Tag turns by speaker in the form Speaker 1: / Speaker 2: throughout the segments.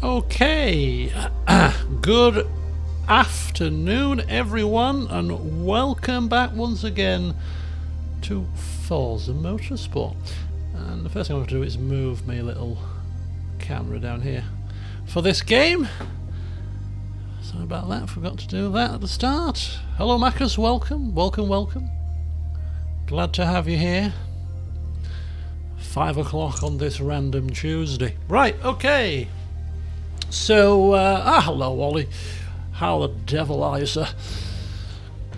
Speaker 1: Okay, good afternoon everyone, and welcome back once again to Forza Motorsport. And the first thing I want to do is move my little camera down here for this game. Sorry about that, forgot to do that at the start. Hello Macus, welcome. Glad to have you here. 5 o'clock on this random Tuesday. Right, okay. So, hello Ollie. How the devil are you, sir?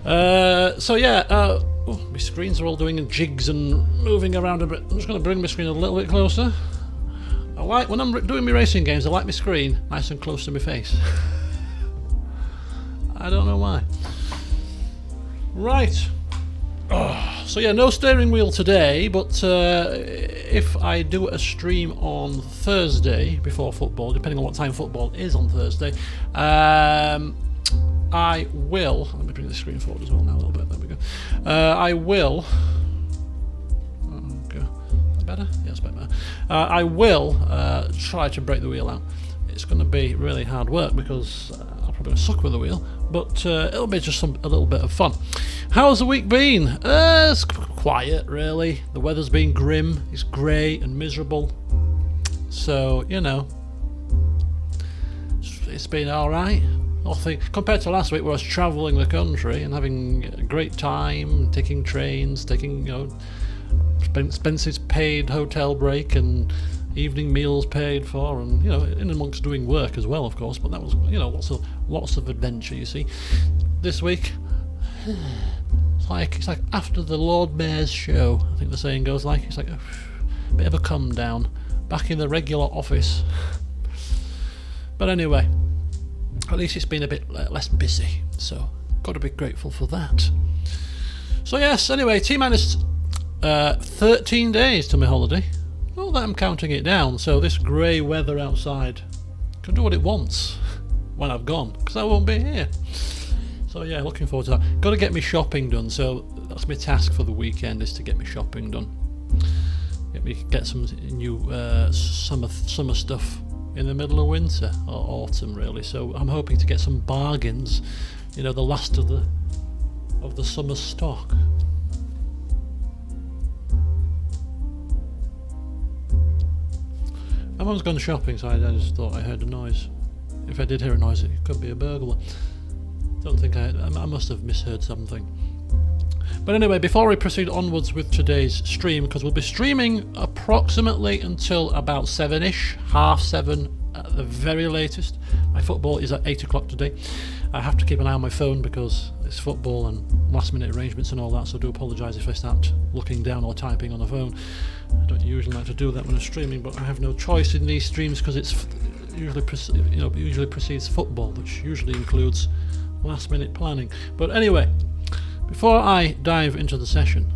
Speaker 1: My screens are all doing jigs and moving around a bit. I'm just going to bring my screen a little bit closer. I like, when I'm doing my racing games, I like my screen nice and close to my face. I don't know why. Right. So yeah, no steering wheel today, but if I do a stream on Thursday before football, depending on what time football is on Thursday, I will, let me bring the screen forward as well now a little bit, there we go. I will, okay, is that better? Yeah, it's better. I will try to break the wheel out. It's going to be really hard work because I'll probably suck with the wheel, but it'll be just a little bit of fun. How's the week been? It's quiet, really. The weather's been grim. It's grey and miserable. So, you know, it's been alright. Nothing compared to last week where I was travelling the country and having a great time, taking trains, taking, you know, expenses paid, hotel break and evening meals paid for, and, you know, in amongst doing work as well, of course, but that was, you know, lots of adventure, you see. This week, it's like after the Lord Mayor's show, I think the saying goes like. It's like a bit of a come down, back in the regular office. But anyway, at least it's been a bit less busy, so got to be grateful for that. So yes, anyway, T-minus 13 days to my holiday. Not that I'm counting it down, so this grey weather outside can do what it wants when I've gone, because I won't be here. So yeah, looking forward to that. Got to get my shopping done, so that's my task for the weekend, is to get my shopping done. Get some new summer stuff in the middle of winter, or autumn really, so I'm hoping to get some bargains, you know, the last of the summer stock. My mum's gone shopping, so I just thought I heard a noise. If I did hear a noise, it could be a burglar. Don't think I must have misheard something. But anyway, before we proceed onwards with today's stream, because we'll be streaming approximately until about 7ish, 7:30 at the very latest. My football is at 8 o'clock today. I have to keep an eye on my phone because it's football and last minute arrangements and all that, so I do apologise if I start looking down or typing on the phone. I don't usually like to do that when I'm streaming, but I have no choice in these streams because it's usually precedes football, which usually includes last minute planning. But anyway, before I dive into the session,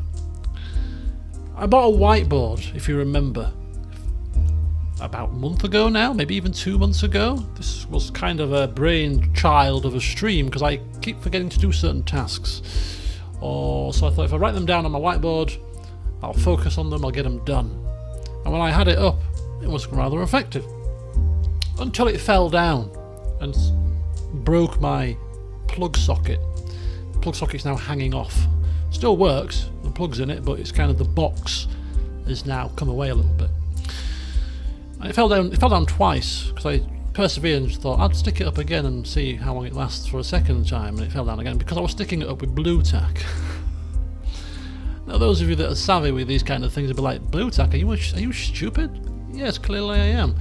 Speaker 1: I bought a whiteboard, if you remember, about a month ago now, maybe even 2 months ago. This was kind of a brainchild of a stream because I keep forgetting to do certain tasks. So I thought if I write them down on my whiteboard, I'll focus on them, I'll get them done. And when I had it up, it was rather effective. Until it fell down and broke my plug socket. The plug socket's now hanging off. Still works, the plug's in it, but it's kind of the box has now come away a little bit. And it fell down twice because I persevered and thought I'd stick it up again and see how long it lasts for a second time, and it fell down again because I was sticking it up with blue tack. Now those of you that are savvy with these kind of things will be like, blue tack, are you stupid? Yes, clearly I am,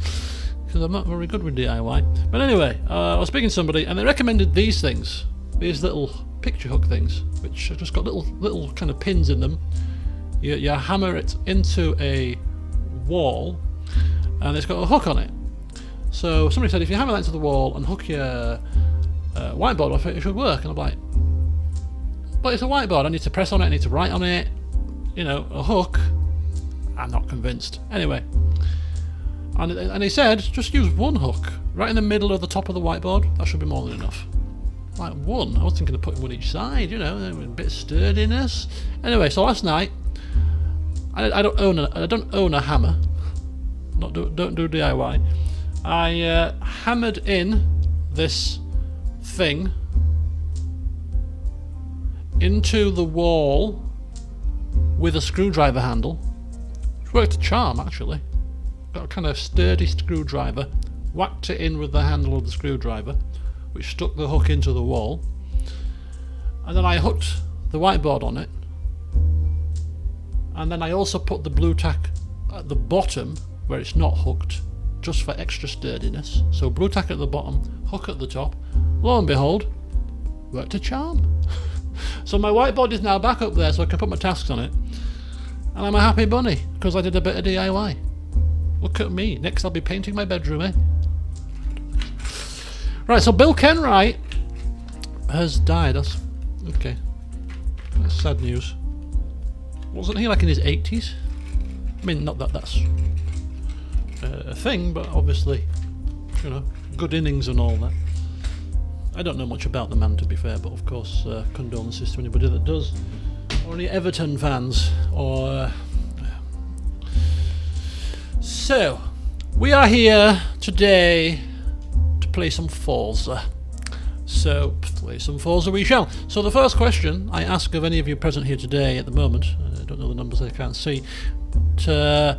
Speaker 1: because I'm not very good with DIY. But anyway, I was speaking to somebody and they recommended these things, these little picture hook things, which have just got little kind of pins in them. You hammer it into a wall and it's got a hook on it. So somebody said if you hammer that into the wall and hook your whiteboard off it, it should work. And I'm like, but it's a whiteboard, I need to press on it, I need to write on it, you know, a hook. I'm not convinced. Anyway, and he said just use one hook right in the middle of the top of the whiteboard, that should be more than enough. Like one, I was thinking of putting one each side, you know, a bit of sturdiness. Anyway, so last night, I don't own a hammer, don't do DIY, I hammered in this thing into the wall with a screwdriver handle. It worked a charm, actually. Got a kind of sturdy screwdriver, whacked it in with the handle of the screwdriver, which stuck the hook into the wall, and then I hooked the whiteboard on it, and then I also put the blue tack at the bottom where it's not hooked, just for extra sturdiness. So blue tack at the bottom, hook at the top. Lo and behold, worked a charm. So my whiteboard is now back up there so I can put my tasks on it, and I'm a happy bunny because I did a bit of DIY. Look at me. Next I'll be painting my bedroom, eh? Right, so Bill Kenwright has died. That's okay. That's sad news. Wasn't he like in his 80s? I mean, not that that's a thing, but obviously, you know, good innings and all that. I don't know much about the man, to be fair, but of course, condolences to anybody that does. Or any Everton fans, or... So, we are here today to play some Forza. So, play some Forza we shall. So the first question I ask of any of you present here today at the moment, I don't know the numbers, I can't see, but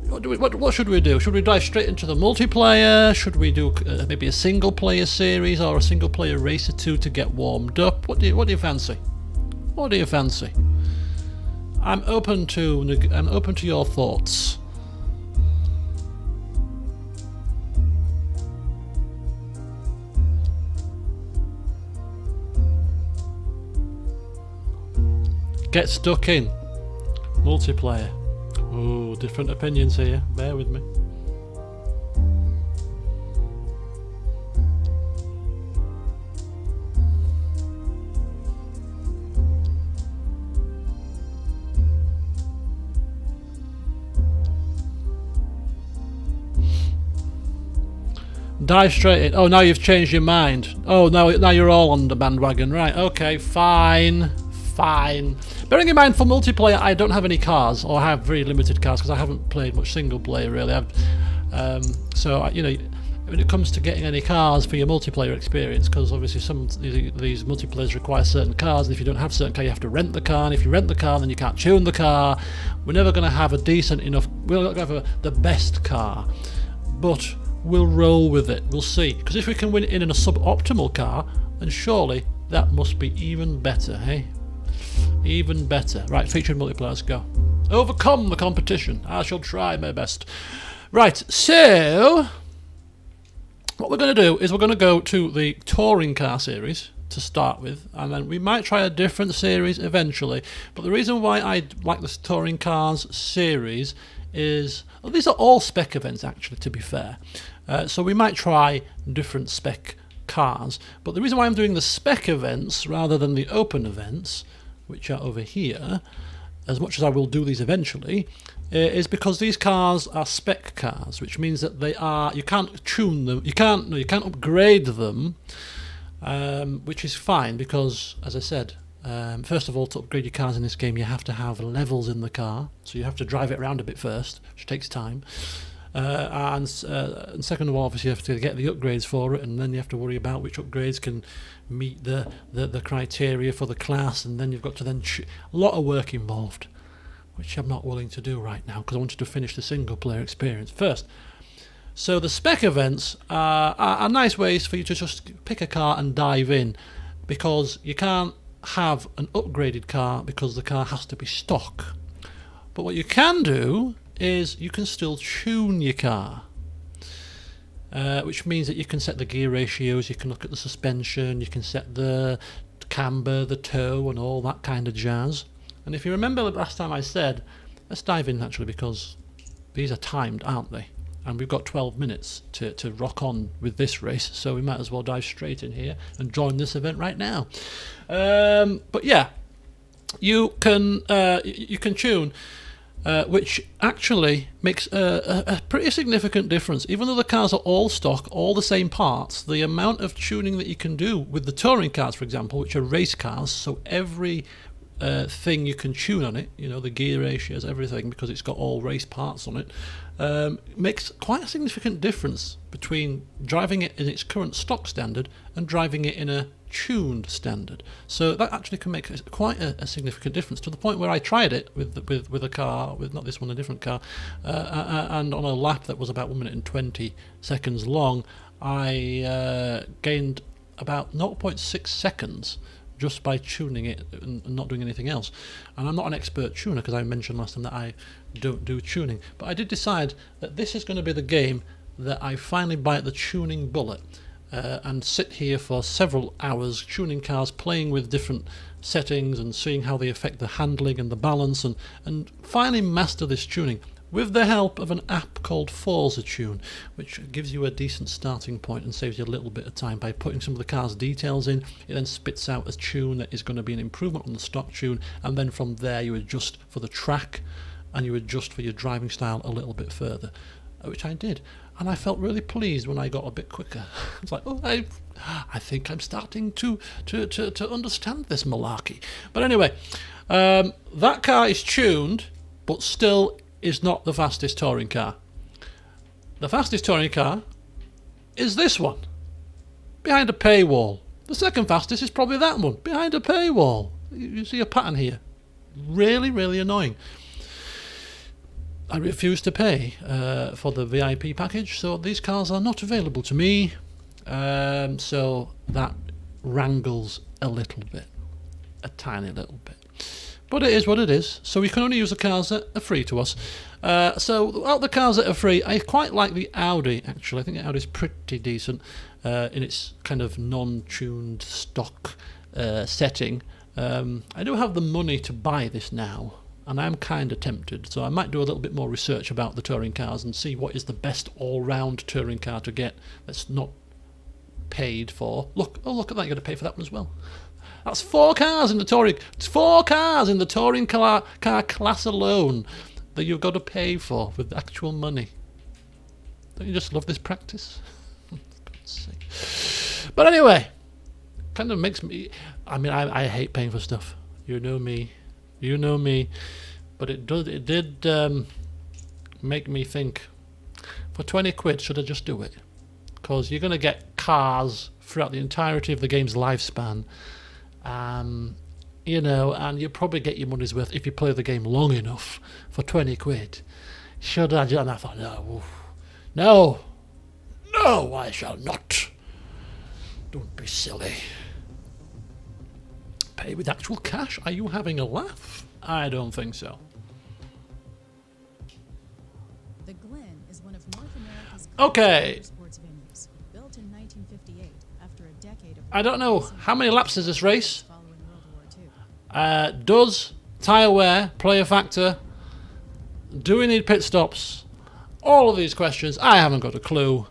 Speaker 1: what should we do? Should we dive straight into the multiplayer? Should we do maybe a single player series or a single player race or two to get warmed up? What do you fancy? What do you fancy? I'm open to your thoughts. Get stuck in. Multiplayer. Oh, different opinions here. Bear with me. Dive straight in. Oh, now you've changed your mind. Oh, now you're all on the bandwagon. Right, okay, fine. Bearing in mind, for multiplayer, I don't have any cars, or I have very limited cars, because I haven't played much single player, really. So, you know, when it comes to getting any cars for your multiplayer experience, because obviously some of these multiplayers require certain cars, and if you don't have certain car, you have to rent the car, and if you rent the car, then you can't tune the car. We're never going to have a decent enough, we're not going to have the best car, but we'll roll with it, we'll see. Because if we can win in a suboptimal car, then surely that must be even better, hey? Even better. Right, featured multiplayer, let's go. Overcome the competition. I shall try my best. Right, so what we're going to do is we're going to go to the touring car series to start with, and then we might try a different series eventually. But the reason why I like this touring cars series is, well, these are all spec events actually, to be fair. So we might try different spec cars. But the reason why I'm doing the spec events rather than the open events, which are over here, as much as I will do these eventually, is because these cars are spec cars, which means that they are, you can't tune them, you can't upgrade them, which is fine because, as I said, first of all, to upgrade your cars in this game, you have to have levels in the car, so you have to drive it around a bit first, which takes time. And second of all, obviously you have to get the upgrades for it, and then you have to worry about which upgrades can meet the criteria for the class, and then you've got to a lot of work involved, which I'm not willing to do right now because I wanted to finish the single player experience first. So the spec events are nice ways for you to just pick a car and dive in, because you can't have an upgraded car because the car has to be stock. But what you can do is you can still tune your car, which means that you can set the gear ratios, you can look at the suspension, you can set the camber, the toe, and all that kind of jazz. And if you remember the last time I said, let's dive in actually, because these are timed, aren't they? And we've got 12 minutes to rock on with this race, so we might as well dive straight in here and join this event right now. But yeah, you can tune, which actually makes a pretty significant difference. Even though the cars are all stock, all the same parts, the amount of tuning that you can do with the touring cars, for example, which are race cars, so every thing you can tune on it, you know, the gear ratios, everything, because it's got all race parts on it, makes quite a significant difference between driving it in its current stock standard and driving it in a tuned standard. So that actually can make quite a significant difference, to the point where I tried it with a car, with not this one, a different car, and on a lap that was about 1 minute and 20 seconds long, I gained about 0.6 seconds just by tuning it and not doing anything else. And I'm not an expert tuner, because I mentioned last time that I don't do tuning, but I did decide that this is going to be the game that I finally bite the tuning bullet, and sit here for several hours tuning cars, playing with different settings and seeing how they affect the handling and the balance, and finally master this tuning with the help of an app called Forza Tune, which gives you a decent starting point and saves you a little bit of time by putting some of the car's details in. It then spits out a tune that is going to be an improvement on the stock tune, and then from there you adjust for the track and you adjust for your driving style a little bit further, which I did. And I felt really pleased when I got a bit quicker. It's like, oh, I think I'm starting to understand this malarkey. But anyway, that car is tuned, but still is not the fastest touring car. The fastest touring car is this one, behind a paywall. The second fastest is probably that one, behind a paywall. You see a pattern here. Really, really annoying. I refuse to pay for the VIP package, so these cars are not available to me. So that wrangles a little bit, a tiny little bit. But it is what it is, so we can only use the cars that are free to us. So out the cars that are free, I quite like the Audi, actually. I think the Audi's pretty decent in its kind of non-tuned stock setting. I do have the money to buy this now, and I'm kind of tempted, so I might do a little bit more research about the touring cars and see what is the best all-round touring car to get that's not paid for. Look at that, you're going to pay for that one as well. That's 4 cars in the touring. It's 4 cars in the touring car class alone that you've got to pay for with actual money. Don't you just love this practice? For God's sake. But anyway, kind of makes me. I mean, I hate paying for stuff. You know me. You know me. But it did make me think. For 20 quid, should I just do it? Because you're going to get cars throughout the entirety of the game's lifespan. You know, and you probably get your money's worth if you play the game long enough for 20 quid. Should I? And I thought, no, I shall not. Don't be silly. Pay with actual cash? Are you having a laugh? I don't think so.
Speaker 2: The Glen is one of North America's sports venues, built in 1958 after a decade of.
Speaker 1: I don't know how many laps is this race.
Speaker 2: Following World War II.
Speaker 1: Does tyre wear play a factor? Do we need pit stops? All of these questions, I haven't got a clue.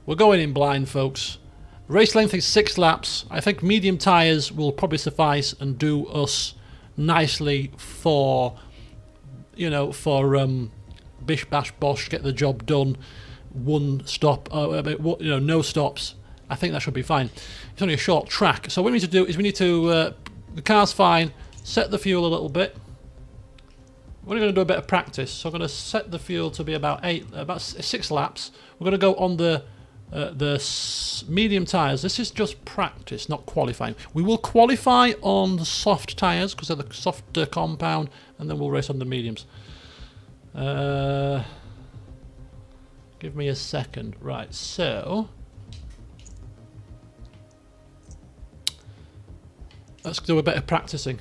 Speaker 1: We're going in blind, folks. Race length is 6 laps. I think medium tyres will probably suffice and do us nicely for, bish bash bosh, get the job done. 1 stop, no stops. I think that should be fine. It's only a short track. So what we need to do is the car's fine, set the fuel a little bit. We're going to do a bit of practice. So I'm going to set the fuel to be about 6 laps. We're going to go on the medium tyres. This is just practice, not qualifying. We will qualify on the soft tyres because they're the softer compound, and then we'll race on the mediums. Give me a second. Right, so let's do a bit of practicing.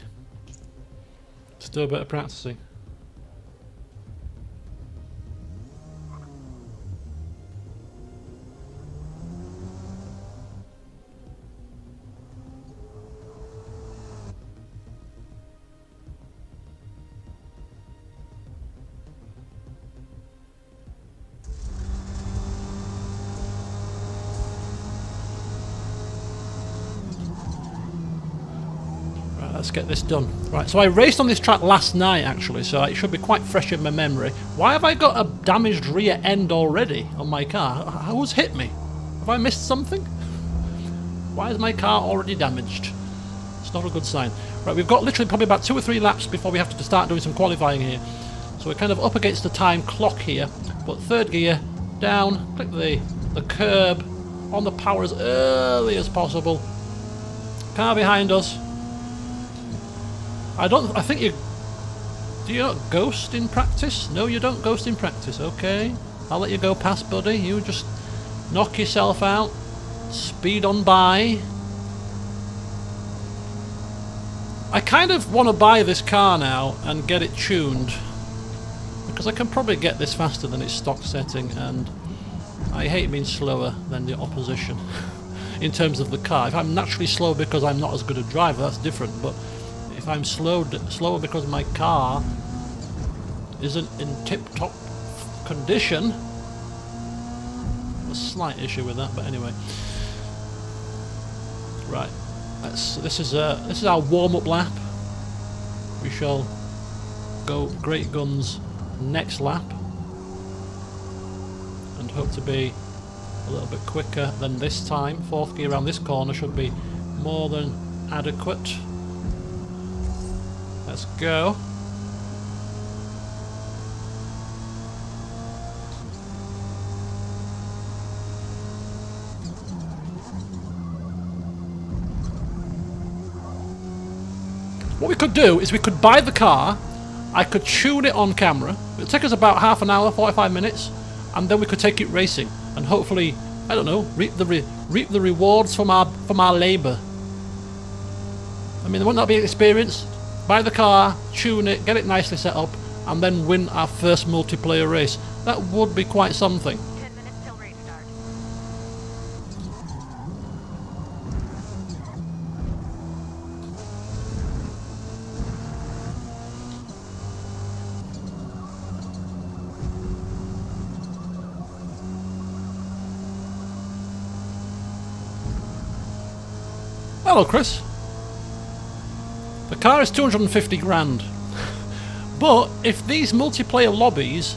Speaker 1: Let's get this done. Right, so I raced on this track last night actually, so it should be quite fresh in my memory. Why have I got a damaged rear end already on my car? Who's hit me? Have I missed something? Why is my car already damaged? It's not a good sign. Right, we've got literally probably about 2 or 3 laps before we have to start doing some qualifying here. So we're kind of up against the time clock here. But third gear, down, click the curb, on the power as early as possible. Car behind us. I think you... Do you not ghost in practice? No, you don't ghost in practice, okay. I'll let you go past, buddy. You just knock yourself out. Speed on by. I kind of want to buy this car now and get it tuned. Because I can probably get this faster than its stock setting, and I hate being slower than the opposition in terms of the car. If I'm naturally slow because I'm not as good a driver, that's different, but if I'm slower because my car isn't in tip-top condition, a slight issue with that, but anyway. Right, this is our warm-up lap. We shall go great guns next lap and hope to be a little bit quicker than this time. Fourth gear around this corner should be more than adequate. Let's go. What we could do is we could buy the car, I could tune it on camera, it would take us about half an hour, 45 minutes, and then we could take it racing, and hopefully, I don't know, reap the rewards from our labour. I mean, wouldn't that be an experience? Buy the car, tune it, get it nicely set up, and then win our first multiplayer race. That would be quite something.
Speaker 3: 10 minutes till race start.
Speaker 1: Hello, Chris. The car is 250 grand. But if these multiplayer lobbies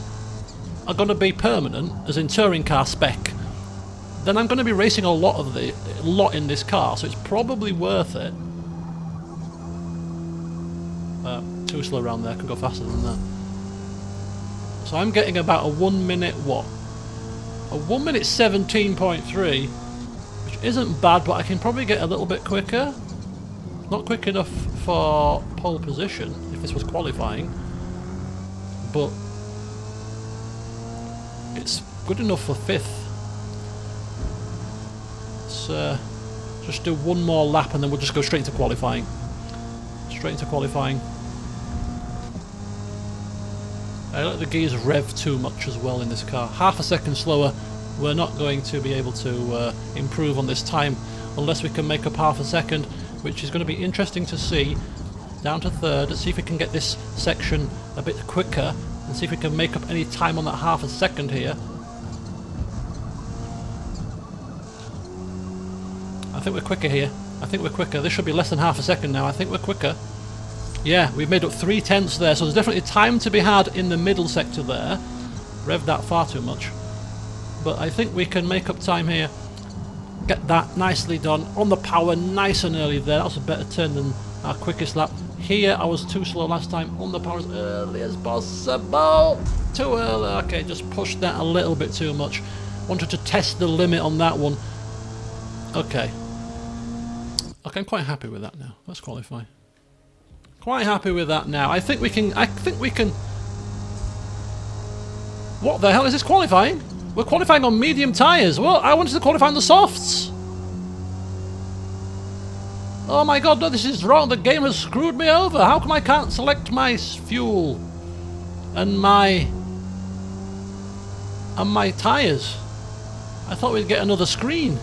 Speaker 1: are going to be permanent, as in touring car spec, then I'm going to be racing a lot in this car, so it's probably worth it. Too slow around there, I can go faster than that. So I'm getting about a 1 minute what? A 1 minute 17.3, which isn't bad, but I can probably get a little bit quicker. Not quick enough for pole position if this was qualifying, but it's good enough for 5th. Let's just do one more lap and then we'll just go straight into qualifying. Straight into qualifying. I let the gears rev too much as well in this car. Half a second slower, we're not going to be able to improve on this time unless we can make up half a second, which is going to be interesting to see. Down to third, let's see if we can get this section a bit quicker and see if we can make up any time on that half a second here. I think we're quicker here. I think we're quicker. This should be less than half a second now. I think we're quicker. Yeah, we've made up 3/10 there, so there's definitely time to be had in the middle sector there. Revved that far too much. But I think we can make up time here. Get that nicely done. On the power, nice and early there. That was a better turn than our quickest lap. Here, I was too slow last time. On the power as early as possible. Too early. Okay, just pushed that a little bit too much. Wanted to test the limit on that one. Okay. Okay, I'm quite happy with that now. Let's qualify. Quite happy with that now. I think we can... What the hell is this qualifying? We're qualifying on medium tyres. Well, I wanted to qualify on the softs. Oh my god, no, this is wrong. The game has screwed me over. How come I can't select my fuel and my tyres? I thought we'd get another screen.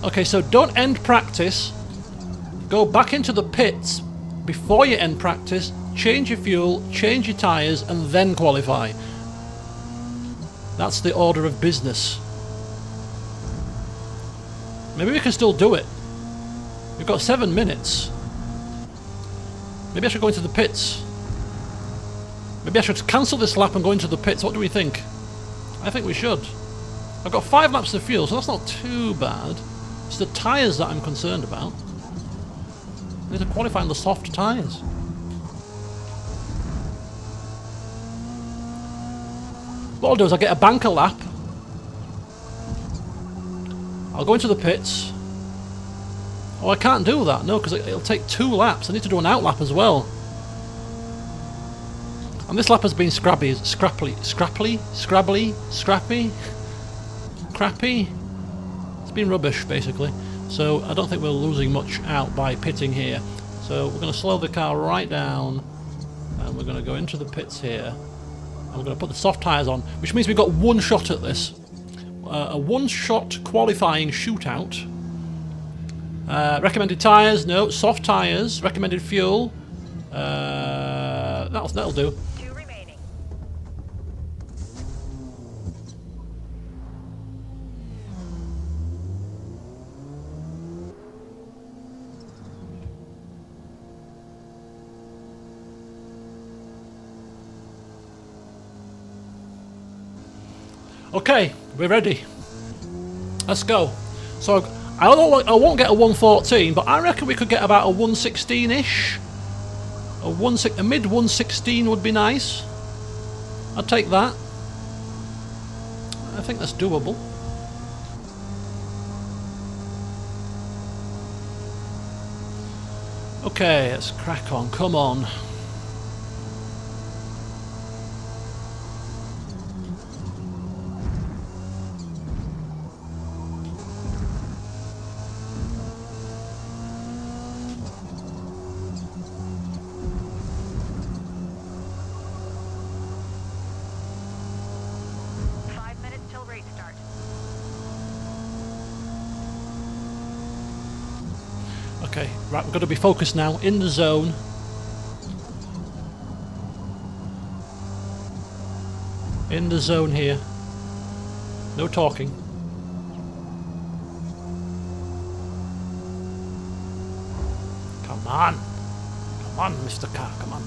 Speaker 1: Okay, so don't end practice. Go back into the pits before you end practice. Change your fuel, change your tyres, and then qualify. That's the order of business. Maybe we can still do it. We've got 7 minutes. Maybe I should go into the pits. Maybe I should cancel this lap and go into the pits. What do we think? I think we should. I've got 5 laps of fuel, so that's not too bad. It's the tyres that I'm concerned about. I need to qualify on the soft tyres. What I'll do is I'll get a banker lap. I'll go into the pits. Oh, I can't do that, no, because it'll take 2 laps. I need to do an out lap as well. And this lap has been scrappy. It's been rubbish, basically. So I don't think we're losing much out by pitting here. So we're going to slow the car right down. And we're going to go into the pits here. And we're going to put the soft tyres on, which means we've got 1 shot at this. A 1-shot qualifying shootout. Recommended tyres, no. Soft tyres. Recommended fuel. That'll do.
Speaker 3: 2 remaining.
Speaker 1: Okay, we're ready. Let's go. So I won't get a 114, but I reckon we could get about a 116-ish. A mid 116 would be nice. I'd take that. I think that's doable. Okay, let's crack on. Come on. Okay, right, we've got to be focused now, in the zone. In the zone here. No talking. Come on. Come on, Mr. Car, come on.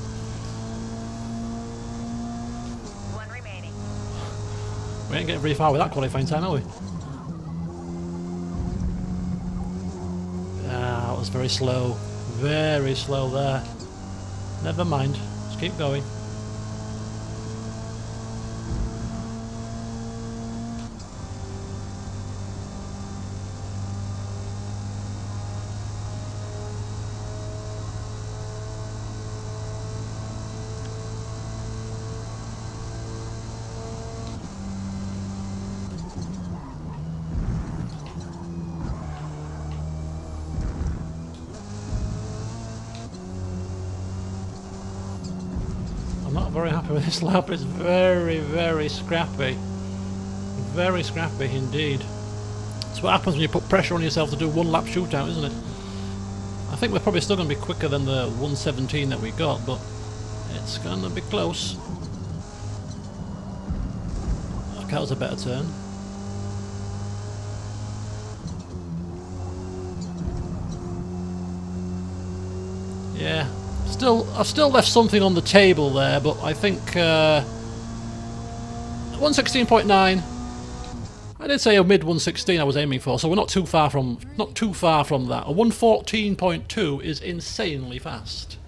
Speaker 3: 1 remaining.
Speaker 1: We ain't getting very far with that qualifying time, are we? That was very slow. Very slow there. Never mind. Let's keep going. Not very happy with this lap. It's very, very scrappy. Very scrappy indeed. It's what happens when you put pressure on yourself to do 1 lap shootout, isn't it? I think we're probably still going to be quicker than the 117 that we got, but it's going to be close. Okay, that was a better turn. Yeah. I've still left something on the table there, but I think 116.9. I did say a mid 116 I was aiming for, so we're not too far from that. A 114.2 is insanely fast.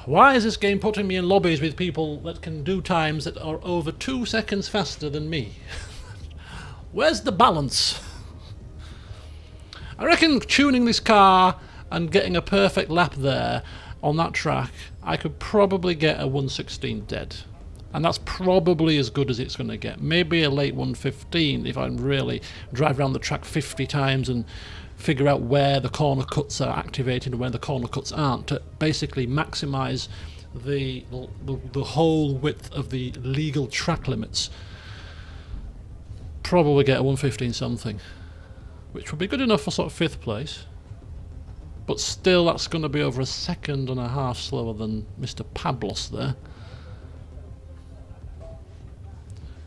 Speaker 1: Why is this game putting me in lobbies with people that can do times that are over 2 seconds faster than me? Where's the balance? I reckon tuning this car and getting a perfect lap there on that track, I could probably get a 116 dead. And that's probably as good as it's going to get. Maybe a late 115 if I really drive around the track 50 times and figure out where the corner cuts are activated and where the corner cuts aren't, to basically maximise the whole width of the legal track limits. Probably get a 115 something, which would be good enough for sort of 5th place. But still, that's going to be over 1.5 seconds slower than Mr. Pablos there.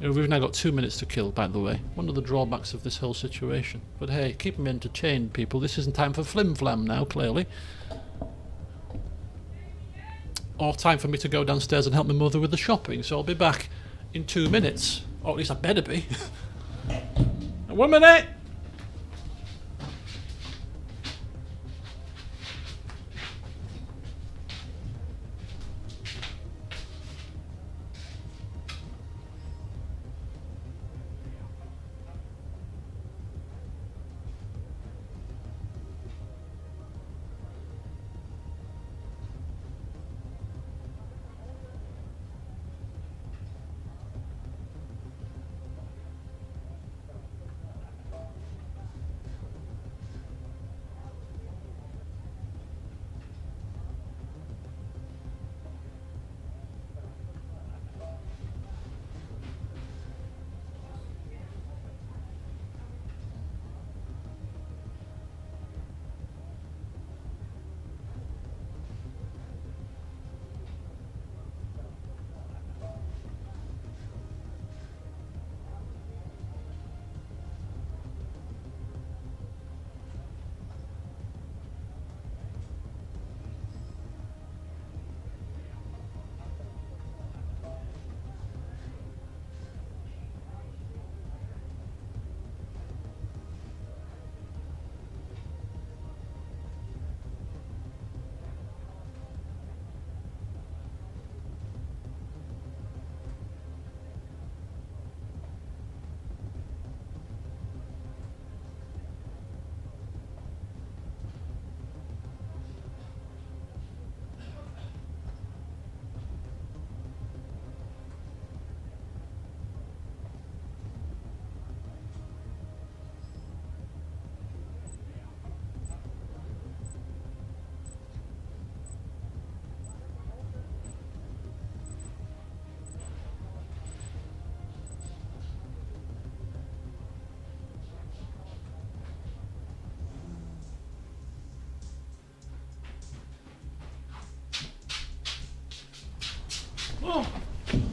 Speaker 1: You know, we've now got 2 minutes to kill, by the way. One of the drawbacks of this whole situation. But hey, keep them entertained, people. This isn't time for flim-flam now, clearly. Or time for me to go downstairs and help my mother with the shopping. So I'll be back in 2 minutes. Or at least I better be. 1 minute! Oh,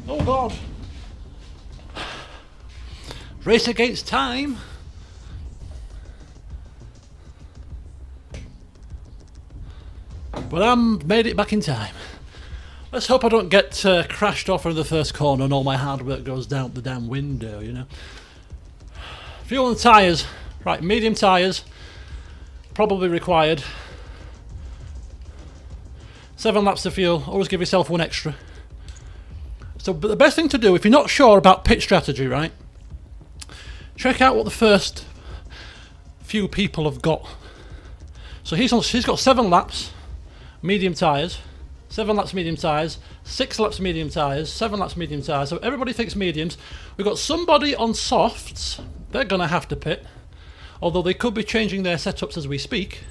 Speaker 1: oh God. Race against time. But I made it back in time. Let's hope I don't get crashed off in the first corner and all my hard work goes down the damn window, you know. Fuel and tyres. Right, medium tyres. Probably required. 7 laps of fuel. Always give yourself 1 extra. So, but the best thing to do, if you're not sure about pit strategy, right, check out what the first few people have got. So he's got 7 laps, medium tyres. 7 laps medium tyres, 6 laps medium tyres, 7 laps medium tyres. So everybody thinks mediums. We've got somebody on softs. They're going to have to pit. Although they could be changing their setups as we speak.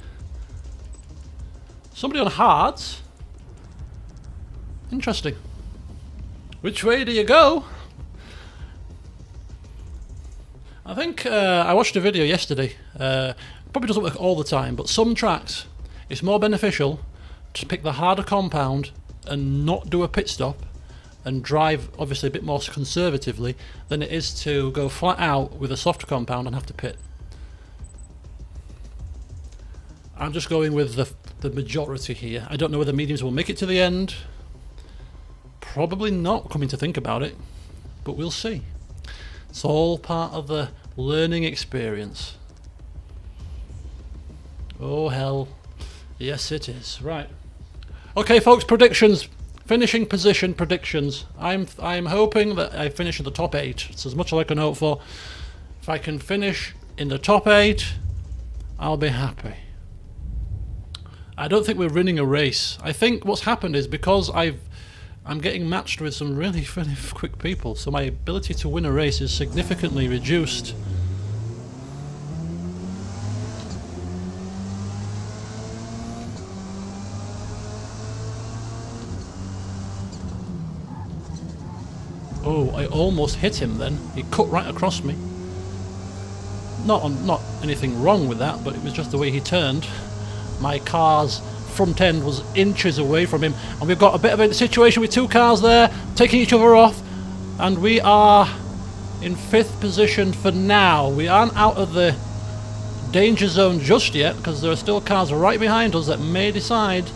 Speaker 1: Somebody on hards. Interesting. Which way do you go? I think I watched a video yesterday. Probably doesn't work all the time, but some tracks it's more beneficial to pick the harder compound and not do a pit stop and drive obviously a bit more conservatively than it is to go flat out with a soft compound and have to pit. I'm just going with the majority here. I don't know whether mediums will make it to the end. Probably not, coming to think about it, but we'll see. It's all part of the learning experience. Oh hell, yes it is. Right. Okay, folks, predictions. Finishing position predictions. I'm hoping that I finish in the top 8. It's as much as I can hope for. If I can finish in the top 8, I'll be happy. I don't think we're winning a race. I think what's happened is because I'm getting matched with some really quick people, so my ability to win a race is significantly reduced. Oh, I almost hit him then. He cut right across me. Not anything wrong with that, but it was just the way he turned. My car's front end was inches away from him, and we've got a bit of a situation with 2 cars there taking each other off, and we are in 5th position for now. We aren't out of the danger zone just yet because there are still cars right behind us that may decide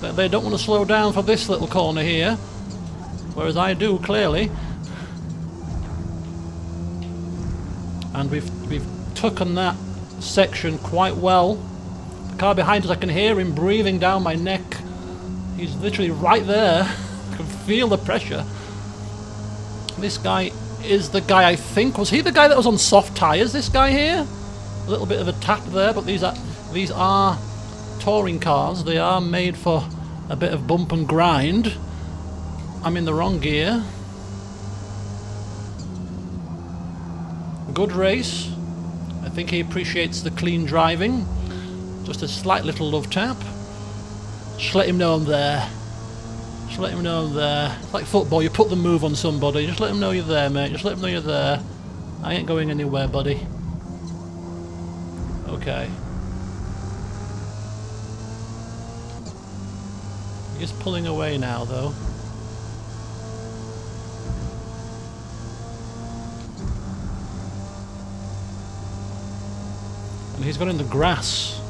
Speaker 1: that they don't want to slow down for this little corner here, whereas I do clearly. And we've taken that section quite well. The car behind us, I can hear him breathing down my neck. He's literally right there. I can feel the pressure. This guy is the guy, I think. Was he the guy that was on soft tyres, this guy here? A little bit of a tap there, but these are touring cars. They are made for a bit of bump and grind. I'm in the wrong gear. Good race. I think he appreciates the clean driving. Just a slight little love tap. Just let him know I'm there. Just let him know I'm there. It's like football, you put the move on somebody. Just let him know you're there, mate. Just let him know you're there. I ain't going anywhere, buddy. Okay. He's pulling away now, though. And he's gone in the grass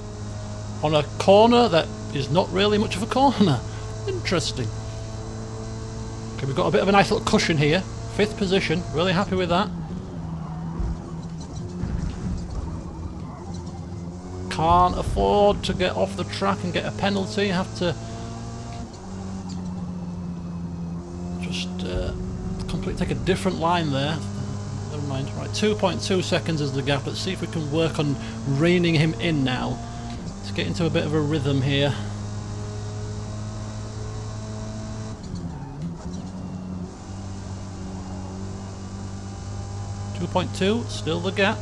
Speaker 1: on a corner that is not really much of a corner. Interesting. Okay, we've got a bit of a nice little cushion here. 5th position, really happy with that. Can't afford to get off the track and get a penalty. Have to just completely take a different line there. Never mind. Right, 2.2 seconds is the gap. Let's see if we can work on reining him in now. Let's get into a bit of a rhythm here. .2, still the gap.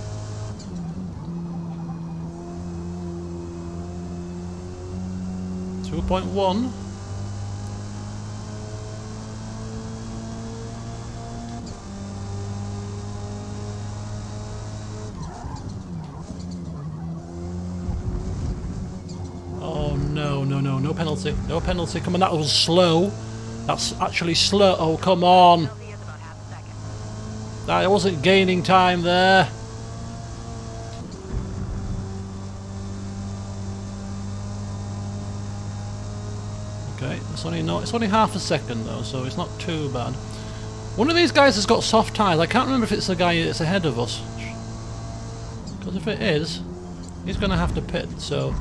Speaker 1: .1. Oh no, no penalty. No penalty. Come on, that was slow. That's actually slow. Oh, come on.
Speaker 3: Penalty is about half a second.
Speaker 1: I wasn't gaining time there. Okay, it's only half a second though, so it's not too bad. One of these guys has got soft tyres. I can't remember if it's the guy that's ahead of us. Because if it is, he's going to have to pit, so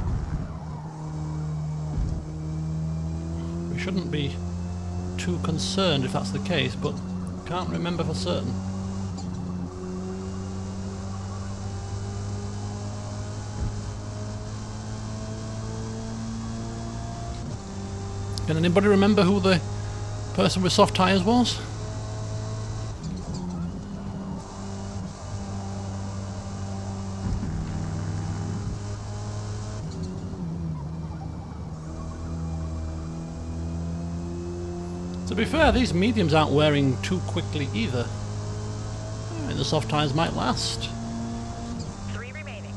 Speaker 1: we shouldn't be too concerned if that's the case, but can't remember for certain. Can anybody remember who the person with soft tyres was? To be fair, these mediums aren't wearing too quickly either. I mean, the soft tyres might last.
Speaker 3: 3 remaining.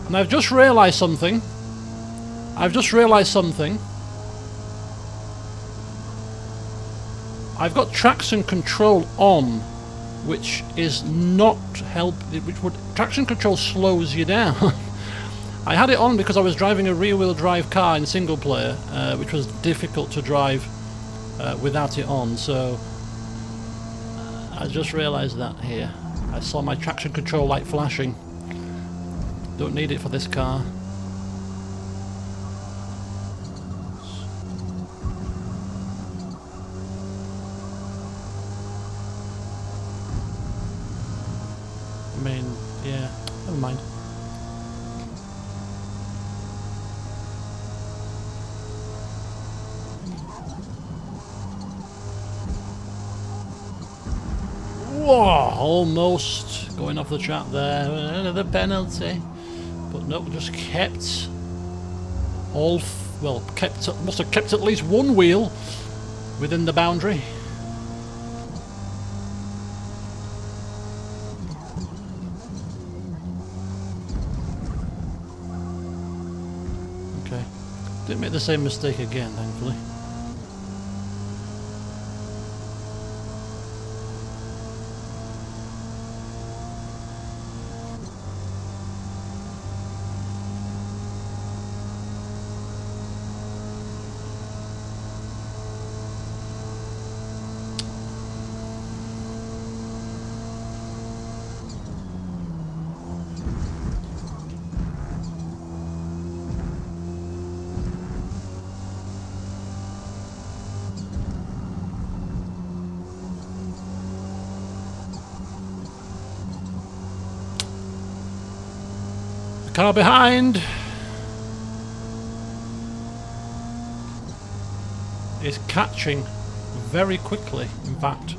Speaker 1: And I've just realised something. I've got traction control on, which is not traction control slows you down. I had it on because I was driving a rear-wheel drive car in single player, which was difficult to drive without it on, so I just realised that here. I saw my traction control light flashing. Don't need it for this car. I mean, yeah, never mind. Whoa, almost going off the track there. Another penalty. But no, just kept must have kept at least one wheel within the boundary. Okay, didn't make the same mistake again, thankfully. Car behind is catching very quickly, in fact.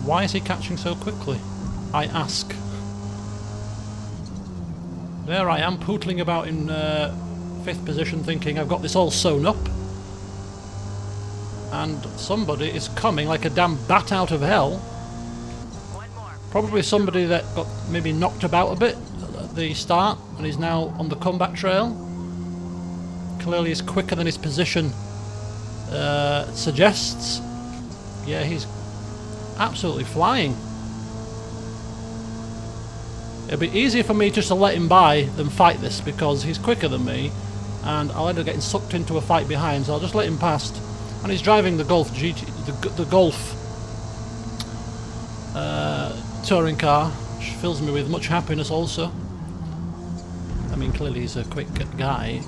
Speaker 1: Why is he catching so quickly, I ask? There I am, pootling about in 5th position thinking I've got this all sewn up. And somebody is coming like a damn bat out of hell.
Speaker 3: One more.
Speaker 1: Probably somebody that got maybe knocked about a bit at the start and is now on the comeback trail. Clearly is quicker than his position suggests. Yeah, he's absolutely flying. It'd be easier for me just to let him by than fight this, because he's quicker than me and I'll end up getting sucked into a fight behind, so I'll just let him past. And he's driving the Golf GT, the Golf touring car, which fills me with much happiness also. I mean, clearly he's a quick guy,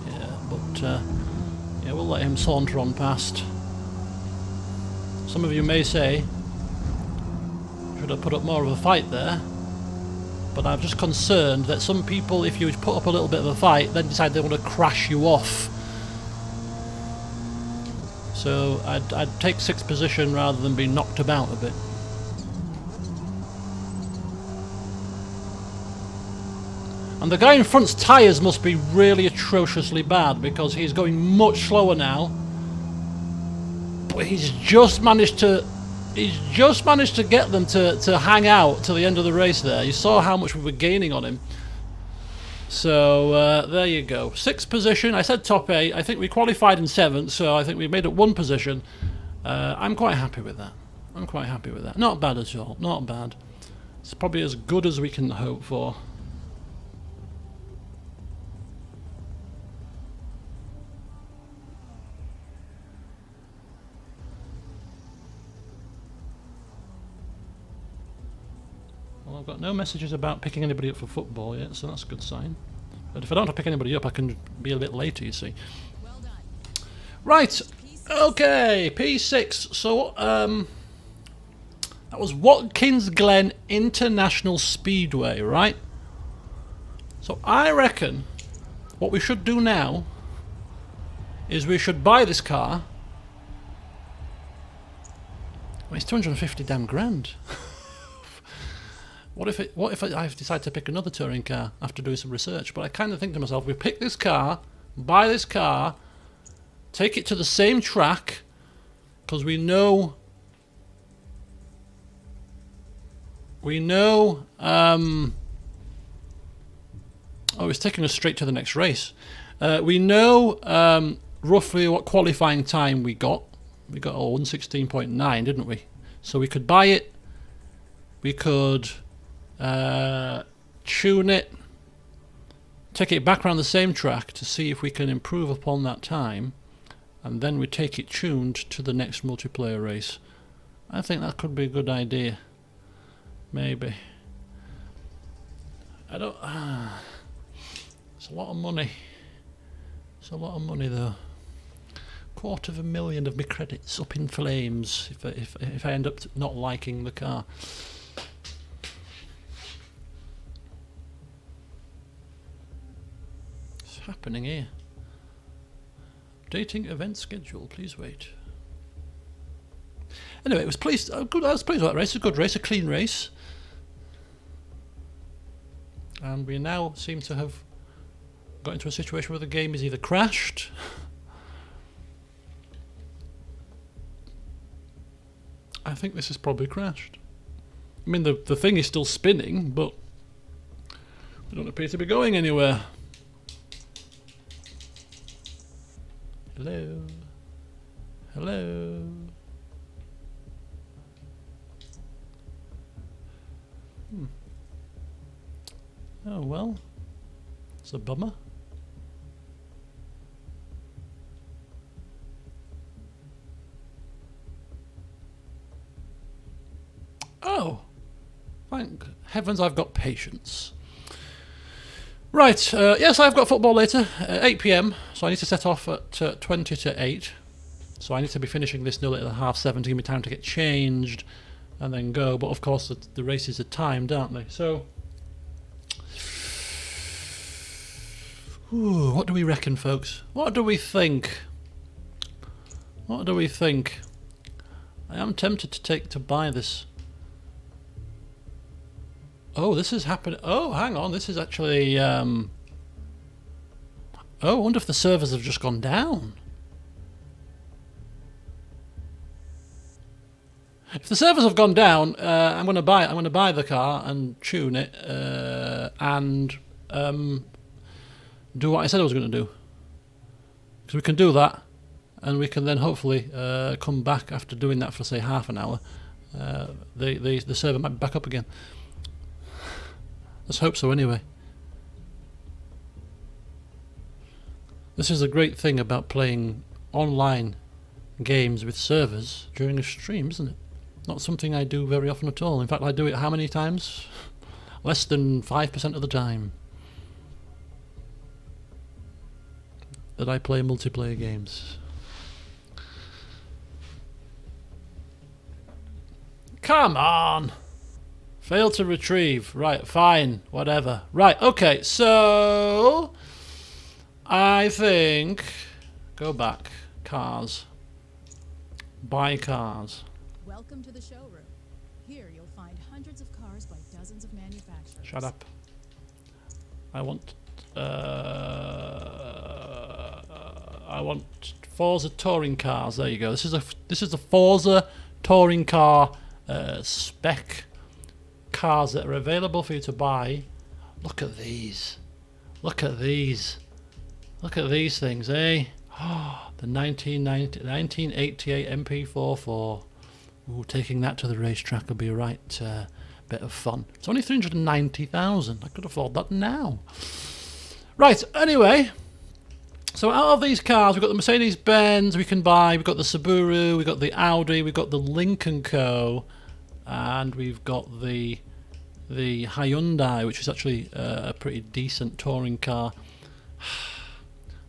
Speaker 1: but yeah, we'll let him saunter on past. Some of you may say, should have put up more of a fight there, but I'm just concerned that some people, if you put up a little bit of a fight, then decide they want to crash you off. So I'd take 6th position rather than be knocked about a bit. And the guy in front's tyres must be really atrociously bad, because he's going much slower now. But he's just managed to He's just managed to get them to hang out till the end of the race there. You saw how much we were gaining on him. So there you go. 6th position. I said top 8. I think we qualified in 7th, so I think we made it 1 position. I'm quite happy with that. I'm quite happy with that. Not bad at all. Not bad. It's probably as good as we can hope for. Well, I've got no messages about picking anybody up for football yet, so that's a good sign. But if I don't have to pick anybody up, I can be a bit later, you see.
Speaker 2: Well done.
Speaker 1: Right. Okay, P6. So, that was Watkins Glen International Speedway, right? So I reckon what we should do now is we should buy this car. Well, it's 250 damn grand. What if I decide to pick another touring car after doing some research? But I kind of think to myself, we pick this car, buy this car, take it to the same track, because we know oh, it's taking us straight to the next race. We know roughly what qualifying time we got. We got 1:16.9, didn't we? So we could buy it. We could tune it, take it back around the same track to see if we can improve upon that time, and then we take it tuned to the next multiplayer race. I think that could be a good idea. Maybe. I don't. It's a lot of money. It's a lot of money, though. $250,000 of my credits up in flames if I end up not liking the car. What's happening here? Updating event schedule. Please wait. Anyway, it was pleased. Good. I was pleased with that race. A good race, a clean race. And we now seem to have got into a situation where the game is either crashed I think this is probably crashed. I mean, the thing is still spinning, but we don't appear to be going anywhere. Hello? Hello? Oh well, it's a bummer. Oh, thank heavens I've got patience. Right, yes, I've got football later, 8 PM, so I need to set off at 20 to 8. So I need to be finishing this no later than 7:30 to give me time to get changed and then go. But of course the races are timed, aren't they? So, what do we reckon, folks? What do we think? What do we think? I am tempted to buy this. Oh, this is happening. Oh, hang on. This is actually. Oh, I wonder if the servers have just gone down. If the servers have gone down, I'm going to buy the car and tune it and do what I said I was going to do. Because we can do that, and we can then hopefully come back after doing that for say half an hour. The server might be back up again. Let's hope so anyway. This is a great thing about playing online games with servers during a stream, isn't it? Not something I do very often at all. In fact, I do it how many times? Less than 5% of the time that I play multiplayer games. Come on! Fail to retrieve. Right, fine, whatever. Right, okay, so I think go back. Cars. Buy cars.
Speaker 2: Welcome to the showroom. Here you'll find hundreds of cars by dozens of manufacturers.
Speaker 1: Shut up. I want Forza touring cars. There you go. This is the Forza touring car spec cars that are available for you to buy. Look at these. Look at these. Look at these things, eh? Oh, the 1988 MP44. Ooh, taking that to the racetrack would be a right bit of fun. It's only 390,000. I could afford that now. Right, anyway. So out of these cars, we've got the Mercedes-Benz we can buy, we've got the Subaru, we've got the Audi, we've got the Lincoln Co, and we've got the Hyundai, which is actually a pretty decent touring car.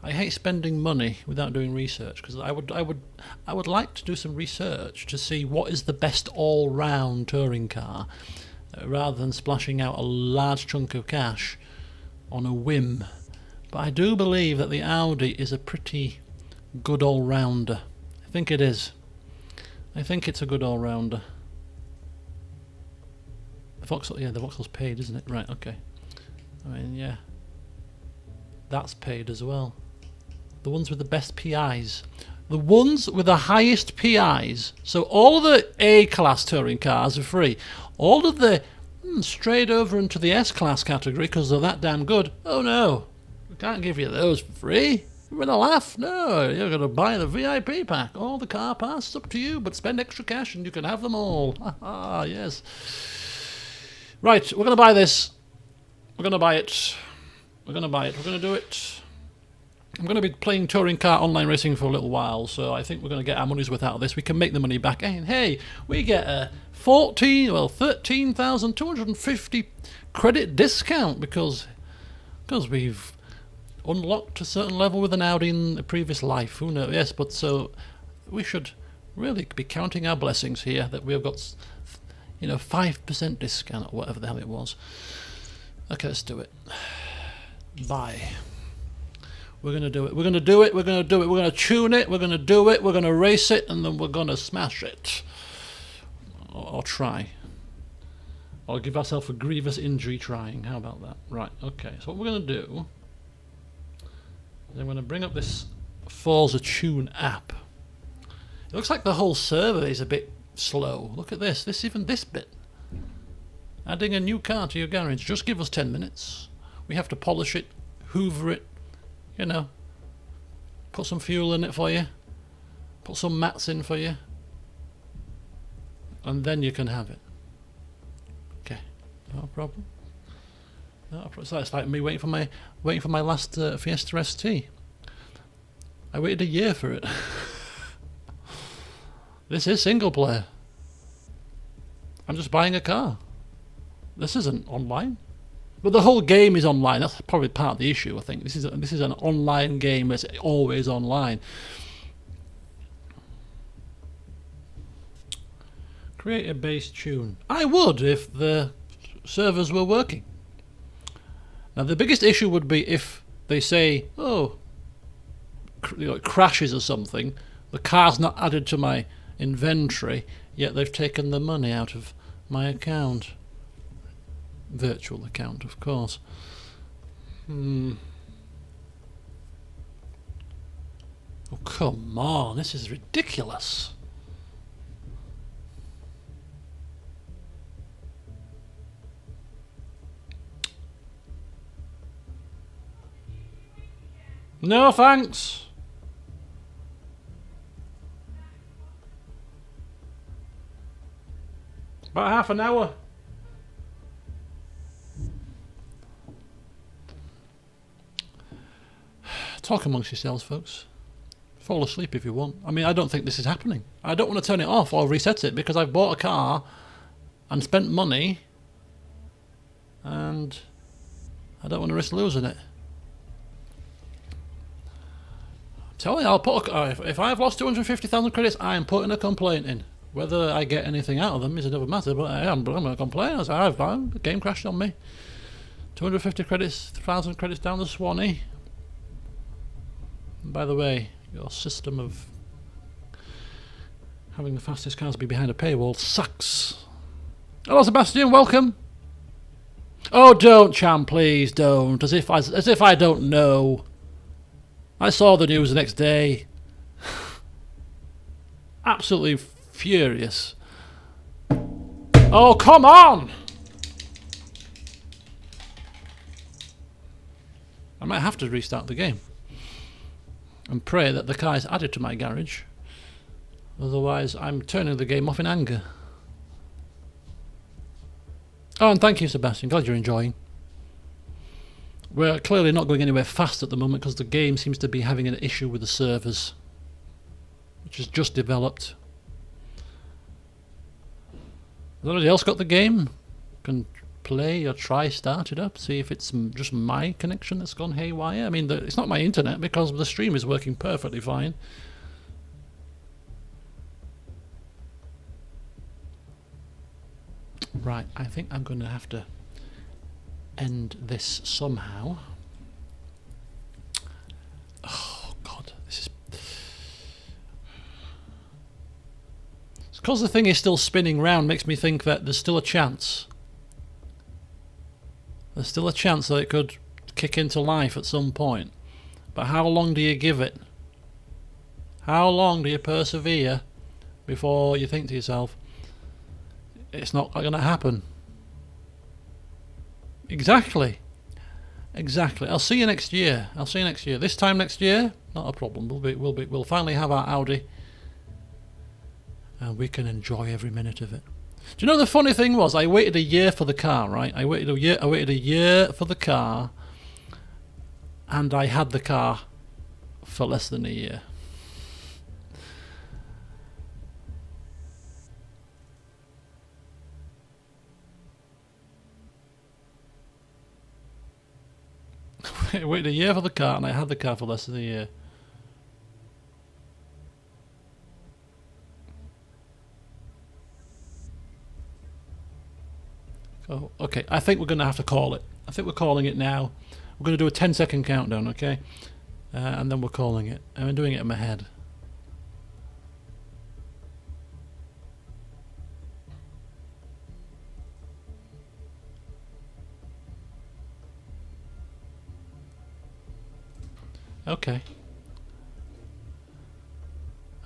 Speaker 1: I hate spending money without doing research, because I would like to do some research to see what is the best all-round touring car, rather than splashing out a large chunk of cash on a whim. But I do believe that the Audi is a pretty good all-rounder. I think it is. I think it's a good all-rounder. The Vauxhall, yeah, the Vauxhall's paid, isn't it? Right, okay. I mean, yeah. That's paid as well. The ones with the best PIs. The ones with the highest PIs. So all of the A-class touring cars are free. All of the straight over into the S-class category, because they're that damn good. Oh no, we can't give you those for free. You're gonna laugh. No, you're gonna buy the VIP pack. All the car pass, up to you, but spend extra cash and you can have them all. Ah, yes. Right, we're gonna buy this. We're gonna buy it. We're gonna buy it. We're gonna do it. I'm going to be playing touring car online racing for a little while, so I think we're going to get our money's worth out of this. We can make the money back. And hey, we get a 13,250 credit discount because we've unlocked a certain level with an Audi in the previous life. Who knows? Yes, but so we should really be counting our blessings here that we've got, 5% discount or whatever the hell it was. Okay, let's do it. Bye. We're going to do it. We're going to do it. We're going to do it. We're going to tune it. We're going to do it. We're going to race it. And then we're going to smash it. Or try. Or give ourselves a grievous injury trying. How about that? Right. Okay. So what we're going to do is I'm going to bring up this Forza Tune app. It looks like the whole server is a bit slow. Look at this. Even this bit. Adding a new car to your garage. Just give us 10 minutes. We have to polish it, hoover it. Put some fuel in it for you, put some mats in for you, and then you can have it. Okay, no problem. So it's like me waiting for my last Fiesta ST. I waited a year for it. This is single player. I'm just buying a car. This isn't online. But the whole game is online. That's probably part of the issue, I think. This is an online game that's always online. Create a base tune. I would if the servers were working. Now the biggest issue would be if they say, it crashes or something. The car's not added to my inventory, yet they've taken the money out of my account. Virtual account, of course. Oh, come on, this is ridiculous. No thanks. About half an hour. Talk amongst yourselves, folks. Fall asleep if you want. I mean, I don't think this is happening. I don't want to turn it off or reset it because I've bought a car and spent money and I don't want to risk losing it. I'm telling you, I'll put if I've lost 250,000 credits, I am putting a complaint in. Whether I get anything out of them is another matter, but I'm going to complain. The game crashed on me. 250 credits, 1,000 credits down the Swanee. By the way, your system of having the fastest cars be behind a paywall sucks. Hello, Sebastian. Welcome. Oh, don't, Cham, please don't. As if I don't know. I saw the news the next day. Absolutely furious. Oh, come on! I might have to restart the game and pray that the car is added to my garage. Otherwise, I'm turning the game off in anger. Oh, and thank you, Sebastian. Glad you're enjoying. We're clearly not going anywhere fast at the moment because the game seems to be having an issue with the servers, which has just developed. Has anybody else got the game? Can play or try start it up, see if it's just my connection that's gone haywire. I mean, it's not my internet because the stream is working perfectly fine. Right, I think I'm going to have to end this somehow. Oh God, this is... It's because the thing is still spinning round makes me think that there's still a chance. There's still a chance that it could kick into life at some point. But how long do you give it? How long do you persevere before you think to yourself, it's not going to happen? Exactly. Exactly. I'll see you next year. I'll see you next year. This time next year, not a problem. We'll finally have our Audi, and we can enjoy every minute of it. Do you know the funny thing was, I waited a year for the car, right? I waited a year for the car, and I had the car for less than a year. I waited a year for the car, and I had the car for less than a year. Oh, okay, I think we're going to have to call it. I think we're calling it now. We're going to do a 10-second countdown, okay? And then we're calling it. I'm doing it in my head. Okay.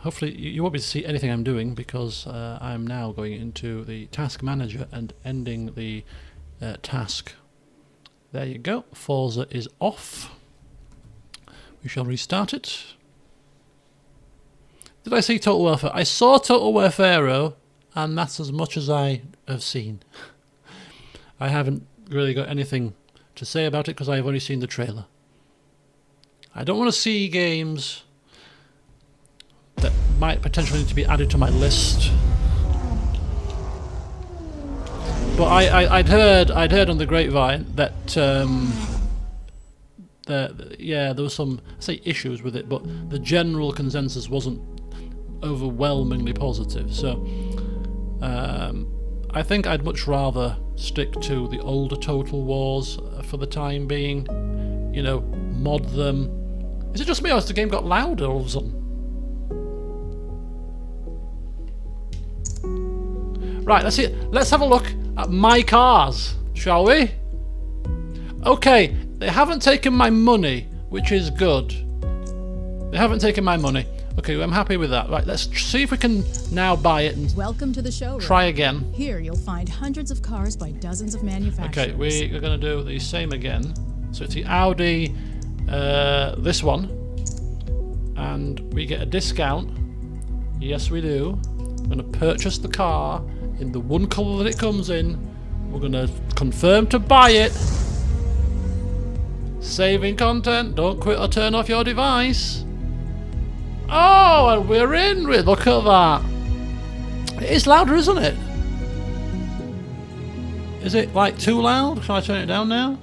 Speaker 1: Hopefully you won't be able to see anything I'm doing because I'm now going into the task manager and ending the task. There you go. Forza is off. We shall restart it. Did I see Total Welfare? I saw Total Welfare, and that's as much as I have seen. I haven't really got anything to say about it because I've only seen the trailer. I don't want to see games that might potentially need to be added to my list. But I'd heard on the grapevine that there was some, I say issues with it, but the general consensus wasn't overwhelmingly positive. So I think I'd much rather stick to the older Total Wars for the time being. You know, mod them. Is it just me or has the game got louder all of a sudden? Right, let's have a look at my cars, shall we? Okay, they haven't taken my money, which is good. They haven't taken my money. Okay, I'm happy with that. Right, let's see if we can now buy it and
Speaker 2: Welcome to the showroom.
Speaker 1: Try again.
Speaker 2: Here you'll find hundreds of cars by dozens of manufacturers.
Speaker 1: Okay, we're going to do the same again. So it's the Audi, this one, and we get a discount. Yes, we do. I'm going to purchase the car in the one colour that it comes in. We're going to confirm to buy it. Saving content. Don't quit or turn off your device. Oh, and we're in. Look at that. It is louder, isn't it? Is it like too loud? Can I turn it down now?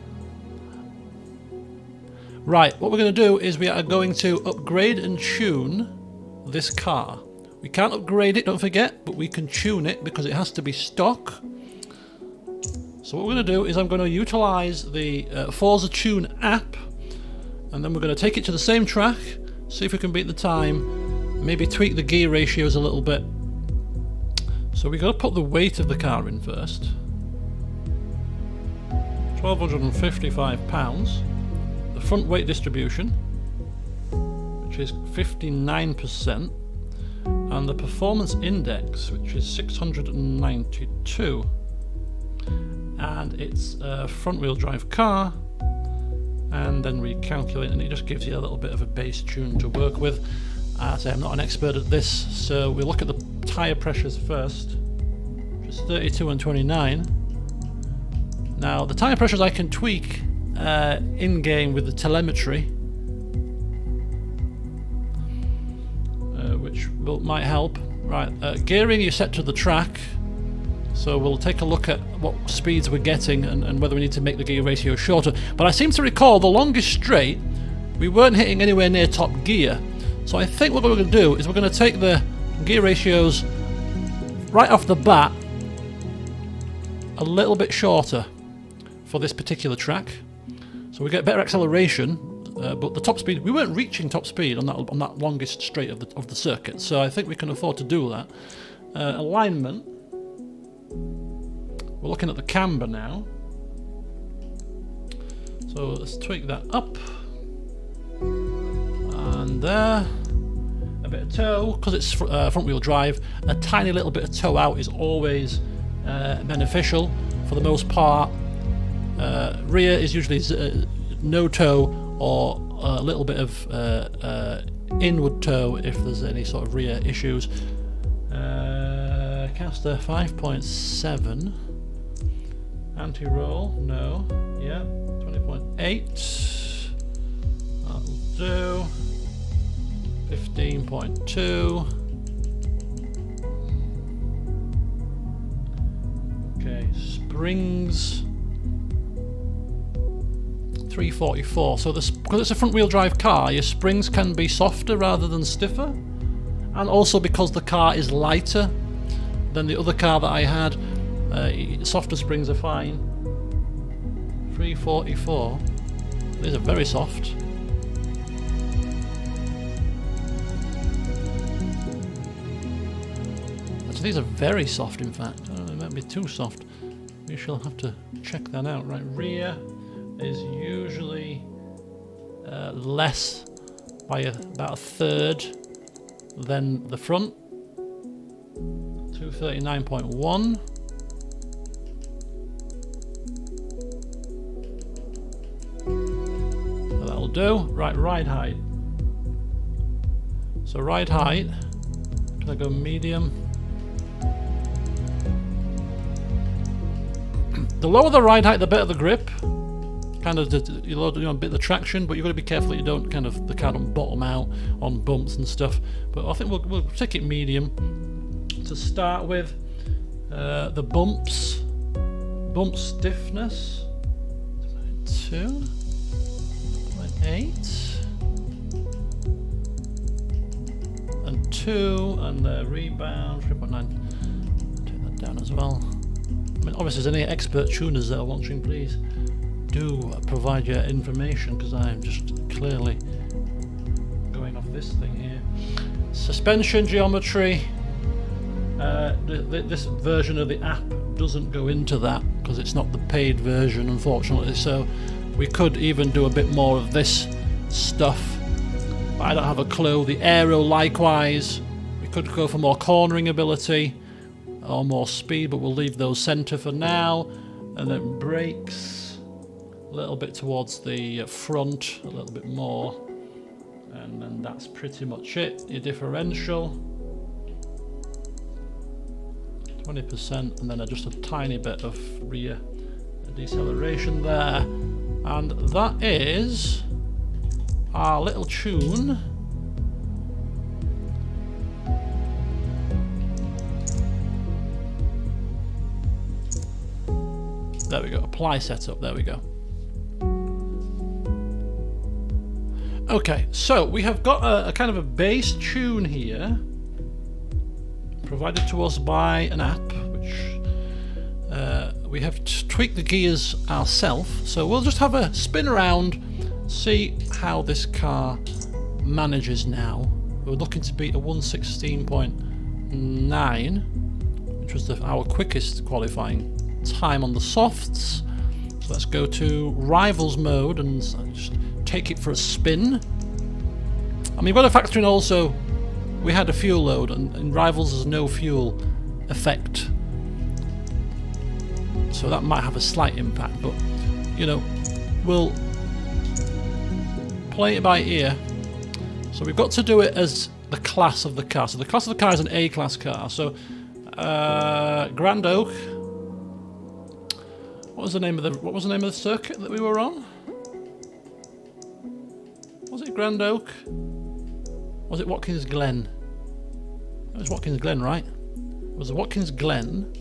Speaker 1: Right, what we're going to do is we are going to upgrade and tune this car. We can't upgrade it, don't forget, but we can tune it because it has to be stock. So what we're going to do is I'm going to utilise the Forza Tune app, and then we're going to take it to the same track, see if we can beat the time, maybe tweak the gear ratios a little bit. So we've got to put the weight of the car in first. £1,255. The front weight distribution, which is 59%. and the performance index, which is 692, and it's a front-wheel drive car, and then we calculate, and it just gives you a little bit of a base tune to work with. As I say, I'm not an expert at this, so we'll look at the tyre pressures first, which is 32 and 29. Now, the tyre pressures I can tweak in-game with the telemetry, which might help. Right, gearing you set to the track, so we'll take a look at what speeds we're getting and whether we need to make the gear ratio shorter. But I seem to recall the longest straight, we weren't hitting anywhere near top gear. So I think what we're going to do is we're going to take the gear ratios right off the bat a little bit shorter for this particular track. So we get better acceleration, but the top speed, we weren't reaching top speed on that longest straight of the circuit. So I think we can afford to do that. Alignment. We're looking at the camber now. So let's tweak that up. And there. A bit of toe, because it's front wheel drive, a tiny little bit of toe out is always beneficial for the most part. Rear is usually no toe or a little bit of inward toe if there's any sort of rear issues. Caster 5.7. Anti-roll, no. Yeah, 20.8. That'll do. 15.2. Okay, springs 344. So because it's a front wheel drive car, your springs can be softer rather than stiffer, and also because the car is lighter than the other car that I had, softer springs are fine. 344. These are very soft. These are very soft, in fact. I don't know, they might be too soft. We shall have to check that out. Right, rear is usually less by about a third than the front. 239.1. So that'll do. Right, ride height. So ride height. Can I go medium? The lower the ride height, the better the grip. Kind of, you know, a bit of the traction, but you've got to be careful that you don't the car don't bottom out on bumps and stuff. But I think we'll take it medium to start with. The bump stiffness 2.8 and 2, and the rebound 3.9. Take that down as well. I mean, obviously, if there's any expert tuners that are watching, please do provide your information, because I'm just clearly going off this thing here. Suspension geometry. This version of the app doesn't go into that because it's not the paid version, unfortunately. So we could even do a bit more of this stuff, but I don't have a clue. The aero, likewise, we could go for more cornering ability or more speed, but we'll leave those center for now. And then brakes, a little bit towards the front, a little bit more, and then that's pretty much it. Your differential 20%, and then just a tiny bit of rear deceleration there, and that is our little tune. There we go, apply setup, there we go. Okay, so we have got a kind of a bass tune here, provided to us by an app, which we have tweaked the gears ourselves. So we'll just have a spin around, see how this car manages now. We're looking to beat a 1:16.9, which was our quickest qualifying time on the softs. So let's go to rivals mode and just take it for a spin. I mean, you've got to factor in also we had a fuel load, and in Rivals there's no fuel effect. So that might have a slight impact, but you know, we'll play it by ear. So we've got to do it as the class of the car. So the class of the car is an A-class car. So Grand Oak. What was the name of the circuit that we were on? Was it Grand Oak? Was it Watkins Glen? It was Watkins Glen, right? It was Watkins Glen.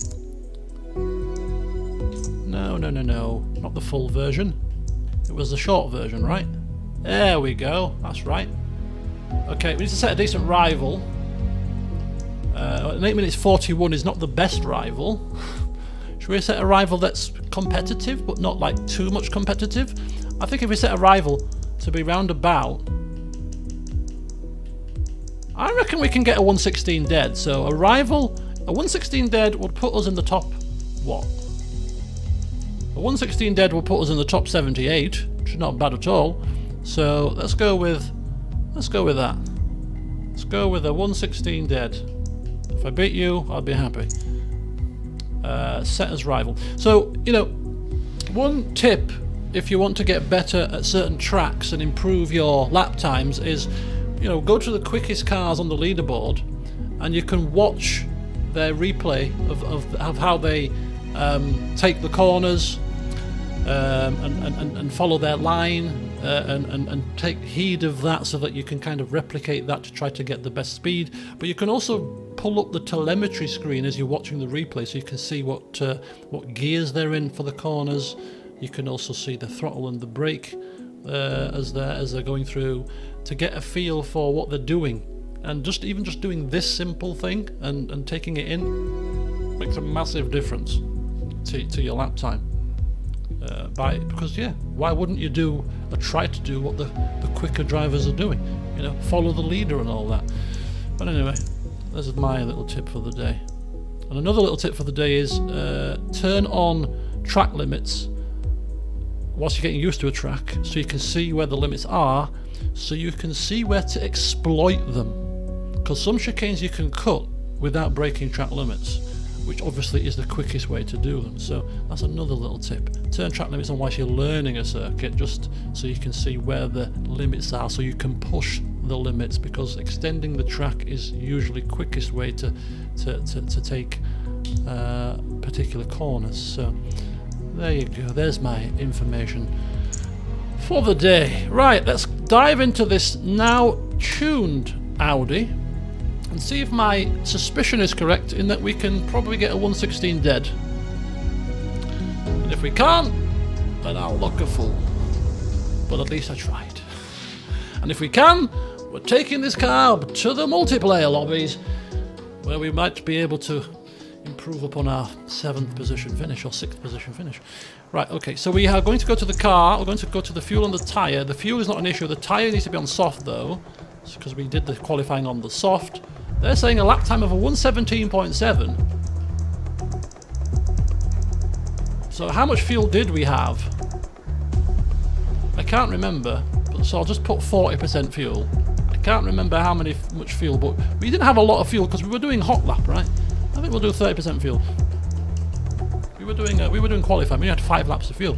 Speaker 1: No, not the full version. It was the short version, right? There we go. That's right. Okay, we need to set a decent rival. 8 minutes 41 is not the best rival. Should we set a rival that's competitive, but not like too much competitive? I think if we set a rival to be round about, I reckon we can get a 116 dead. So a rival, a 116 dead would put us in the top, what? A 116 dead will put us in the top 78, which is not bad at all. So let's go with that. Let's go with a 116 dead. If I beat you, I'll be happy. Set as rival. So, you know, one tip if you want to get better at certain tracks and improve your lap times is, you know, go to the quickest cars on the leaderboard and you can watch their replay of how they take the corners and follow their line and take heed of that so that you can kind of replicate that to try to get the best speed. But you can also pull up the telemetry screen as you're watching the replay so you can see what gears they're in for the corners. You can also see the throttle and the brake as they're going through, to get a feel for what they're doing. And even just doing this simple thing and taking it in makes a massive difference to your lap time. Because why wouldn't you try to do what the quicker drivers are doing? You know, follow the leader and all that. But anyway, this is my little tip for the day. And another little tip for the day is turn on track limits whilst you're getting used to a track, so you can see where the limits are, so you can see where to exploit them. Because some chicanes you can cut without breaking track limits, which obviously is the quickest way to do them. So that's another little tip. Turn track limits on whilst you're learning a circuit, just so you can see where the limits are, so you can push the limits, because extending the track is usually the quickest way to take particular corners. So there you go, there's my information for the day. Right, let's dive into this now tuned Audi and see if my suspicion is correct in that we can probably get a 116 dead. And if we can't, then I'll look a fool. But at least I tried. And if we can, we're taking this car to the multiplayer lobbies, where we might be able to improve upon our 7th position finish or 6th position finish. Right, okay, so we are going to go to the car, we're going to go to the fuel and the tyre. The fuel is not an issue, the tyre needs to be on soft though, because we did the qualifying on the soft. They're saying a lap time of a 117.7. So how much fuel did we have? I can't remember, so I'll just put 40% fuel. I can't remember much fuel, but we didn't have a lot of fuel because we were doing hot lap, right? I think we'll do 30% fuel. We were doing qualifying. We had 5 laps of fuel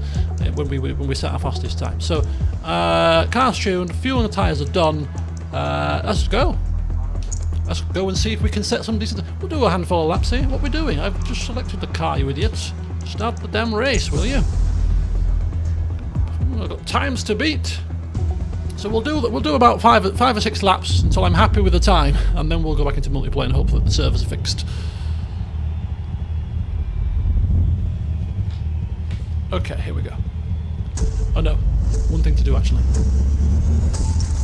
Speaker 1: when we set our fastest time. So car's tuned, fuel and the tyres are done. Let's go. Let's go and see if we can set some decent. We'll do a handful of laps here. What are we doing? I've just selected the car, you idiots. Start the damn race, will you? I've got times to beat. So we'll do about 5 or 6 laps until I'm happy with the time, and then we'll go back into multiplayer and hope that the servers are fixed. Okay, here we go. Oh no, one thing to do actually.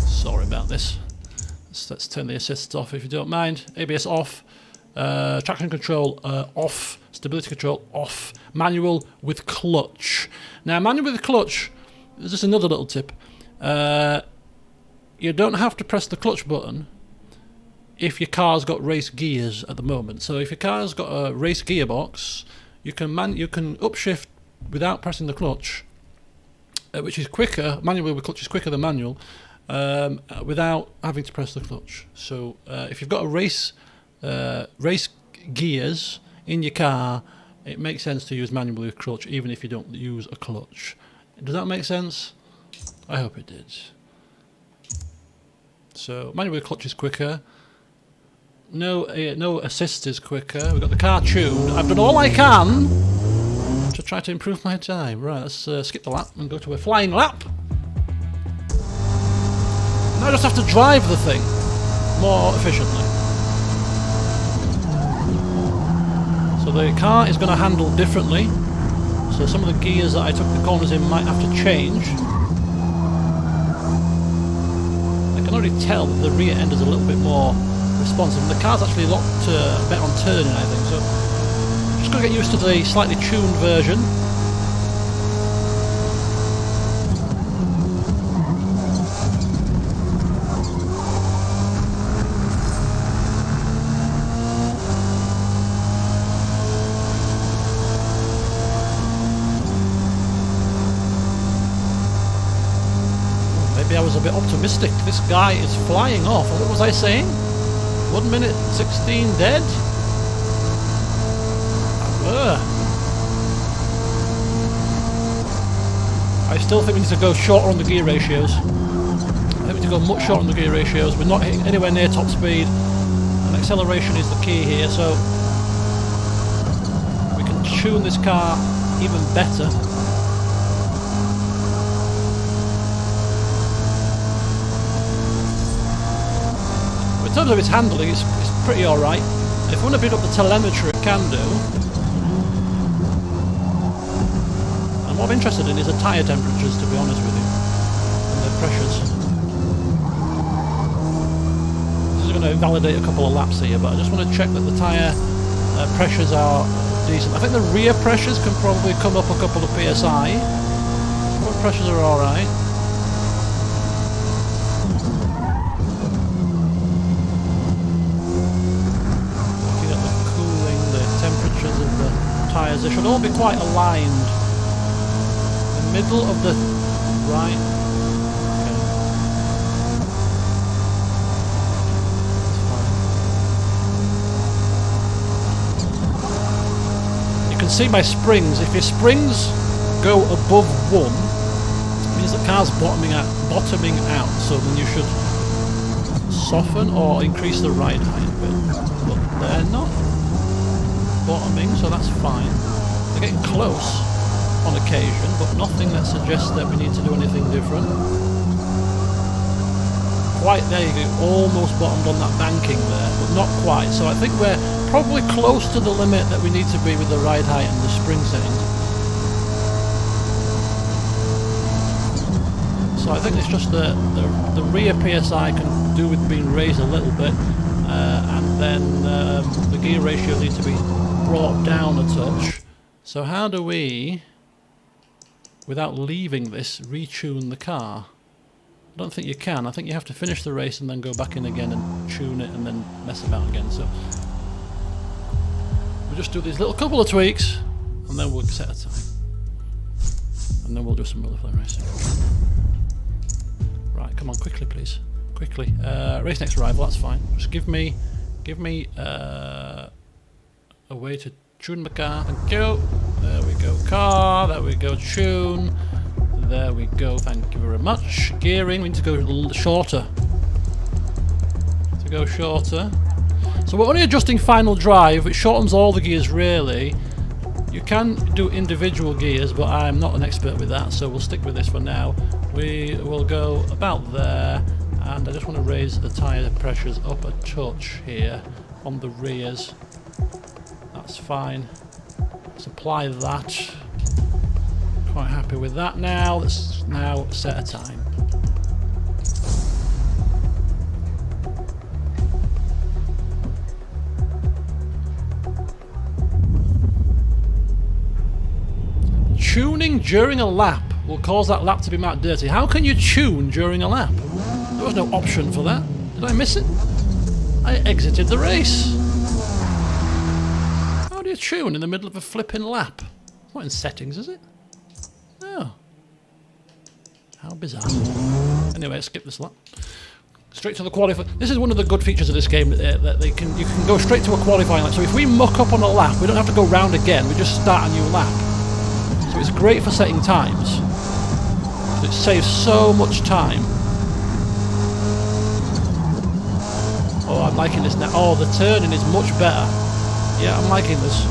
Speaker 1: Sorry about this. Let's turn the assists off if you don't mind. ABS off, traction control off, stability control off, manual with clutch. Now manual with clutch, there's just another little tip. You don't have to press the clutch button if your car's got race gears at the moment. So if your car's got a race gearbox, you can upshift without pressing the clutch, which is quicker. Manual with clutch is quicker than manual. without having to press the clutch. So if you've got a race gears in your car, it makes sense to use manually with clutch, even if you don't use a clutch. Does that make sense? I hope it did. So manual with clutch is quicker. No assist is quicker. We've got the car tuned. I've done all I can to try to improve my time. Right, let's skip the lap and go to a flying lap. Now I just have to drive the thing more efficiently. So the car is going to handle differently. So some of the gears that I took the corners in might have to change. I can already tell that the rear end is a little bit more responsive. And the car's actually a lot better on turning, I think. So I'm just going to get used to the slightly tuned version. Maybe I was a bit optimistic. This guy is flying off. What was I saying? 1 minute 16 dead? I still think we need to go shorter on the gear ratios. I think we need to go much shorter on the gear ratios. We're not hitting anywhere near top speed. And acceleration is the key here, so we can tune this car even better. In terms of its handling, it's pretty alright. If we want to build up the telemetry, it can do. And what I'm interested in is the tyre temperatures, to be honest with you, and the pressures. This is going to invalidate a couple of laps here, but I just want to check that the tyre pressures are decent. I think the rear pressures can probably come up a couple of PSI. Front pressures are alright. Tyres, they should all be quite aligned. The middle of the right. Okay. That's fine. You can see my springs. If your springs go above 1, it means the car's bottoming out. So then you should soften or increase the ride height a bit. But they're not bottoming, so that's fine. They're getting close on occasion, but nothing that suggests that we need to do anything different. Quite there, you go, almost bottomed on that banking there, but not quite. So I think we're probably close to the limit that we need to be with the ride height and the spring settings. So I think it's just the rear PSI can do with being raised a little bit, and then the gear ratio needs to be brought down a touch. So how do we, without leaving this, retune the car? I don't think you can. I think you have to finish the race and then go back in again and tune it and then mess about again. So we'll just do these little couple of tweaks and then we'll set a time. And then we'll do some multiplayer racing. Right, come on, quickly please. Quickly. Race next arrival, that's fine. Just give me a way to tune the car. Thank you. There we go, car. There we go, tune. There we go, thank you very much. Gearing, we need to go a little shorter. So we're only adjusting final drive, which shortens all the gears really. You can do individual gears, but I'm not an expert with that, so we'll stick with this for now. We will go about there, and I just want to raise the tyre pressures up a touch here on the rears. That's fine. Let's apply that. Quite happy with that now. Let's now set a time. Tuning during a lap will cause that lap to be marked dirty. How can you tune during a lap? There was no option for that. Did I miss it? I exited the race. How do you tune in the middle of a flipping lap? It's not in settings, is it? Oh. How bizarre. Anyway, skip this lap. Straight to the qualifying. This is one of the good features of this game, that you can go straight to a qualifying lap. So if we muck up on a lap, we don't have to go round again, we just start a new lap. So it's great for setting times. It saves so much time. Oh, I'm liking this now. Oh, the turning is much better. Yeah, I'm liking this.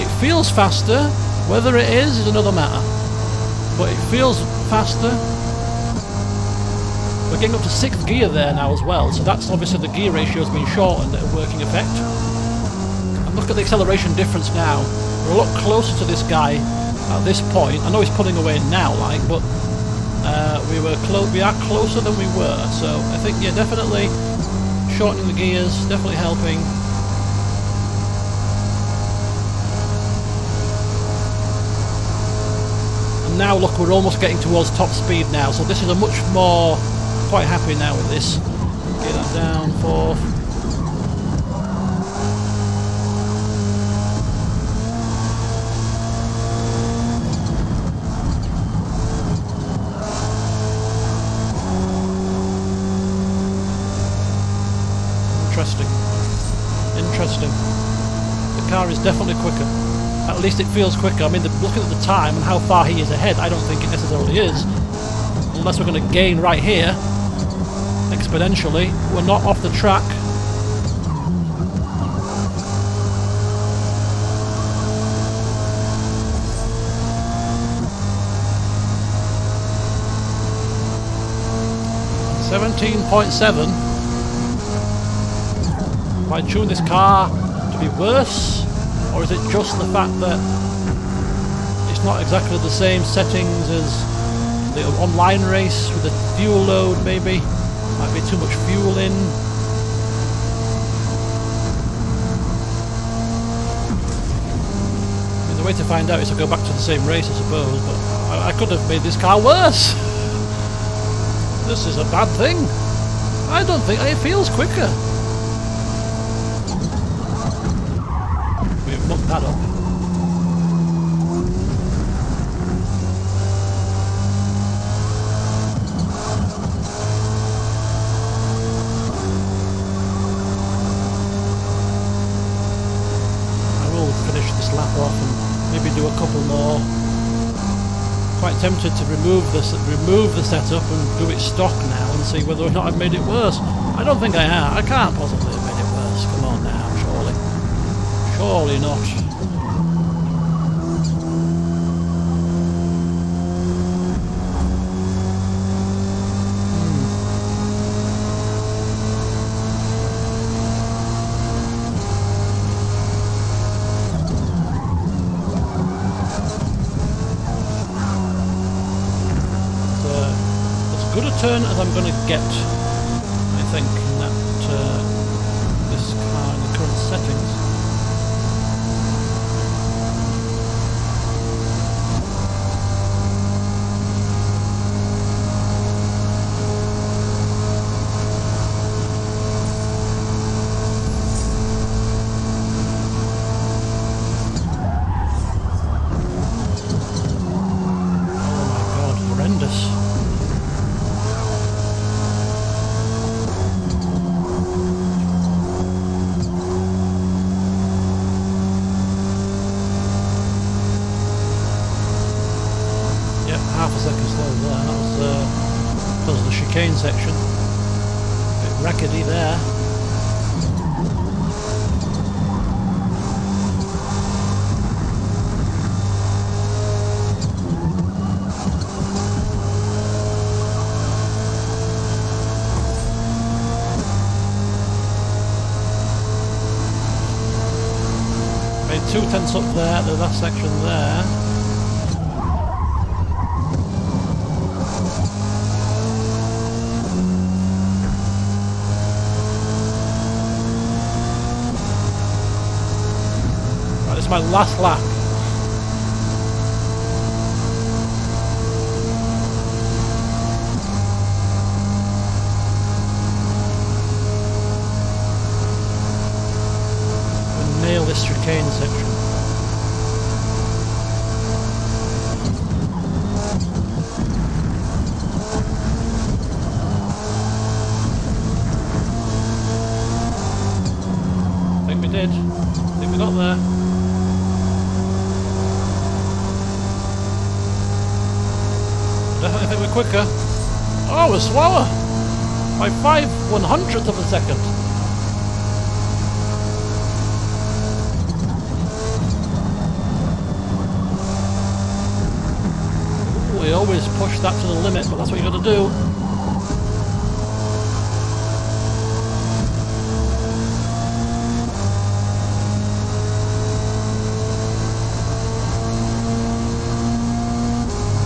Speaker 1: It feels faster. Whether it is another matter. But it feels faster. We're getting up to 6th gear there now as well, so that's obviously the gear ratio has been shortened at a working effect. And look at the acceleration difference now. We're a lot closer to this guy at this point. I know he's pulling away now, but we are closer than we were. So I think, yeah, definitely shortening the gears, definitely helping. And now look, we're almost getting towards top speed now, so this is a much more... Quite happy now with this. Get that down, 4th. Interesting. The car is definitely quicker. At least it feels quicker. I mean, looking at the time and how far he is ahead, I don't think it necessarily is. Unless we're going to gain right here. Exponentially. We're not off the track. $17.7. If I tune this car to be worse, or is it just the fact that it's not exactly the same settings as the online race with the fuel load? Maybe might be too much fuel in. I mean, the way to find out is to go back to the same race, I suppose, but I could have made this car worse. This is a bad thing. I don't think it feels quicker. We've mucked that up. Lap off and maybe do a couple more. Quite tempted to remove the setup and do it stock now and see whether or not I've made it worse. I don't think I have. I can't possibly have made it worse. Come on now, surely. Surely not. Good a turn as I'm going to get, I think, in that this car in the current settings. Oh my god, horrendous. Half a second slow there. That was because of the chicane section. A bit rackety there. Made 2/10 up there, the last section there. It's my last lap. We'll nail this chicane section. did. I think we got there. Definitely think we're quicker. Oh, we're slower! By 5/100th of a second. We always push that to the limit, but that's what you got to do.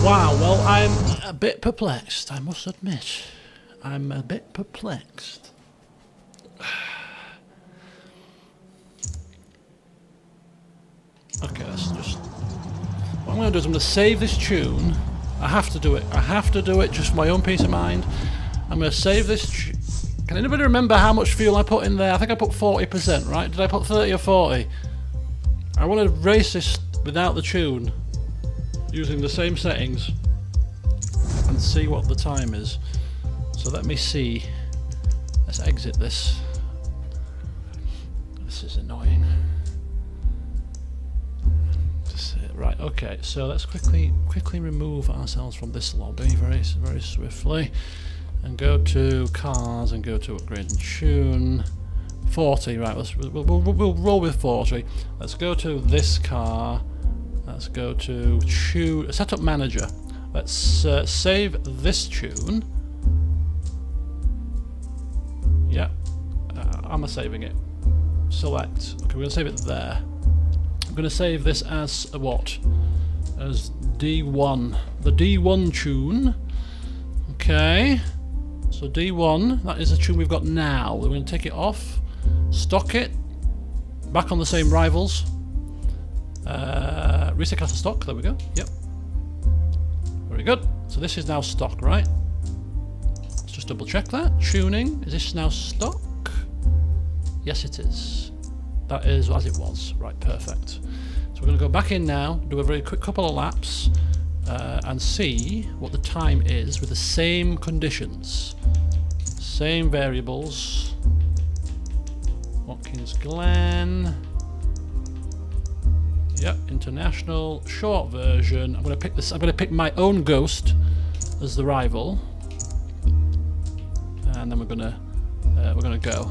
Speaker 1: Wow, well, I'm a bit perplexed, I must admit. I'm a bit perplexed. Okay, let's just... What I'm going to do is I'm going to save this tune. I have to do it. I have to do it just for my own peace of mind. I'm going to save this... Can anybody remember how much fuel I put in there? I think I put 40%, right? Did I put 30 or 40? I want to race this without the tune, using the same settings, and see what the time is. So let me see. Let's exit this. This is annoying. Right, okay, so let's quickly remove ourselves from this lobby very swiftly, and go to cars and go to upgrade and tune. 40, right? We'll roll with 40. Let's go to this car. Let's go to tune setup manager. Let's save this tune. Yeah, I'm saving it. Select. Okay, we're gonna save it there. I'm going to save this as what? As D1. The D1 tune. Okay. So D1, that is the tune we've got now. We're going to take it off, stock it, back on the same rivals. Reset class to stock, there we go. Yep. Very good. So this is now stock, right? Let's just double check that. Tuning, is this now stock? Yes, it is. That is as it was. Right, perfect. So we're going to go back in now, do a very quick couple of laps, and see what the time is with the same conditions. Same variables. Watkins Glen. Yep, international, short version. I'm going to pick this. I'm going to pick my own Ghost as the rival, and then we're going to go.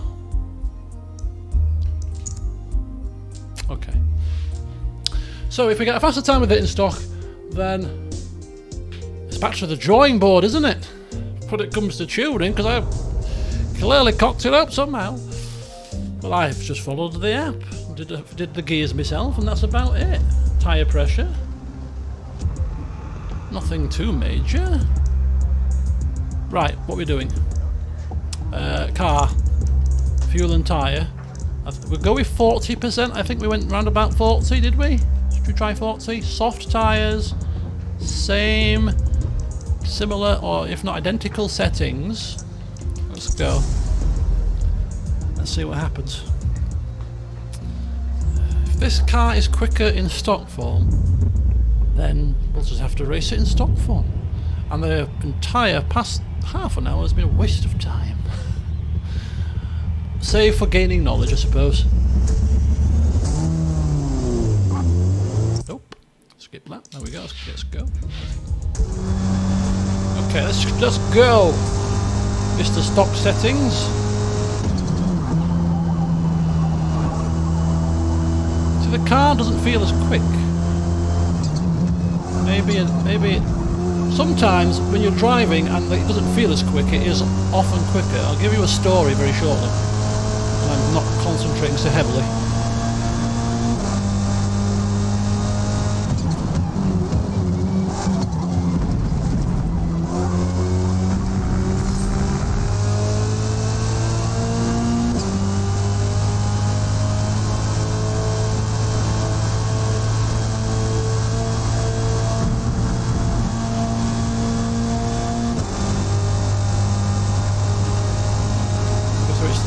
Speaker 1: Okay. So if we get a faster time with it in stock, then it's back to the drawing board, isn't it? When it comes to tuning, because I've clearly cocked it up somehow. Well, I've just followed the app, did the gears myself, and that's about it. Tyre pressure. Nothing too major. Right, what are we doing? Car. Fuel and tyre. We'll go with 40%. I think we went round about 40, did we? Should we try 40? Soft tyres, same, similar, or if not identical settings. Let's go. Let's see what happens. If this car is quicker in stock form, then we'll just have to race it in stock form. And the entire past half an hour has been a waste of time. Save for gaining knowledge, I suppose. Nope. Skip that. There we go. Let's go. Okay, let's go. Mr. Stock settings. See, the car doesn't feel as quick. Maybe. Sometimes when you're driving and it doesn't feel as quick, it is often quicker. I'll give you a story very shortly. I'm not concentrating so heavily.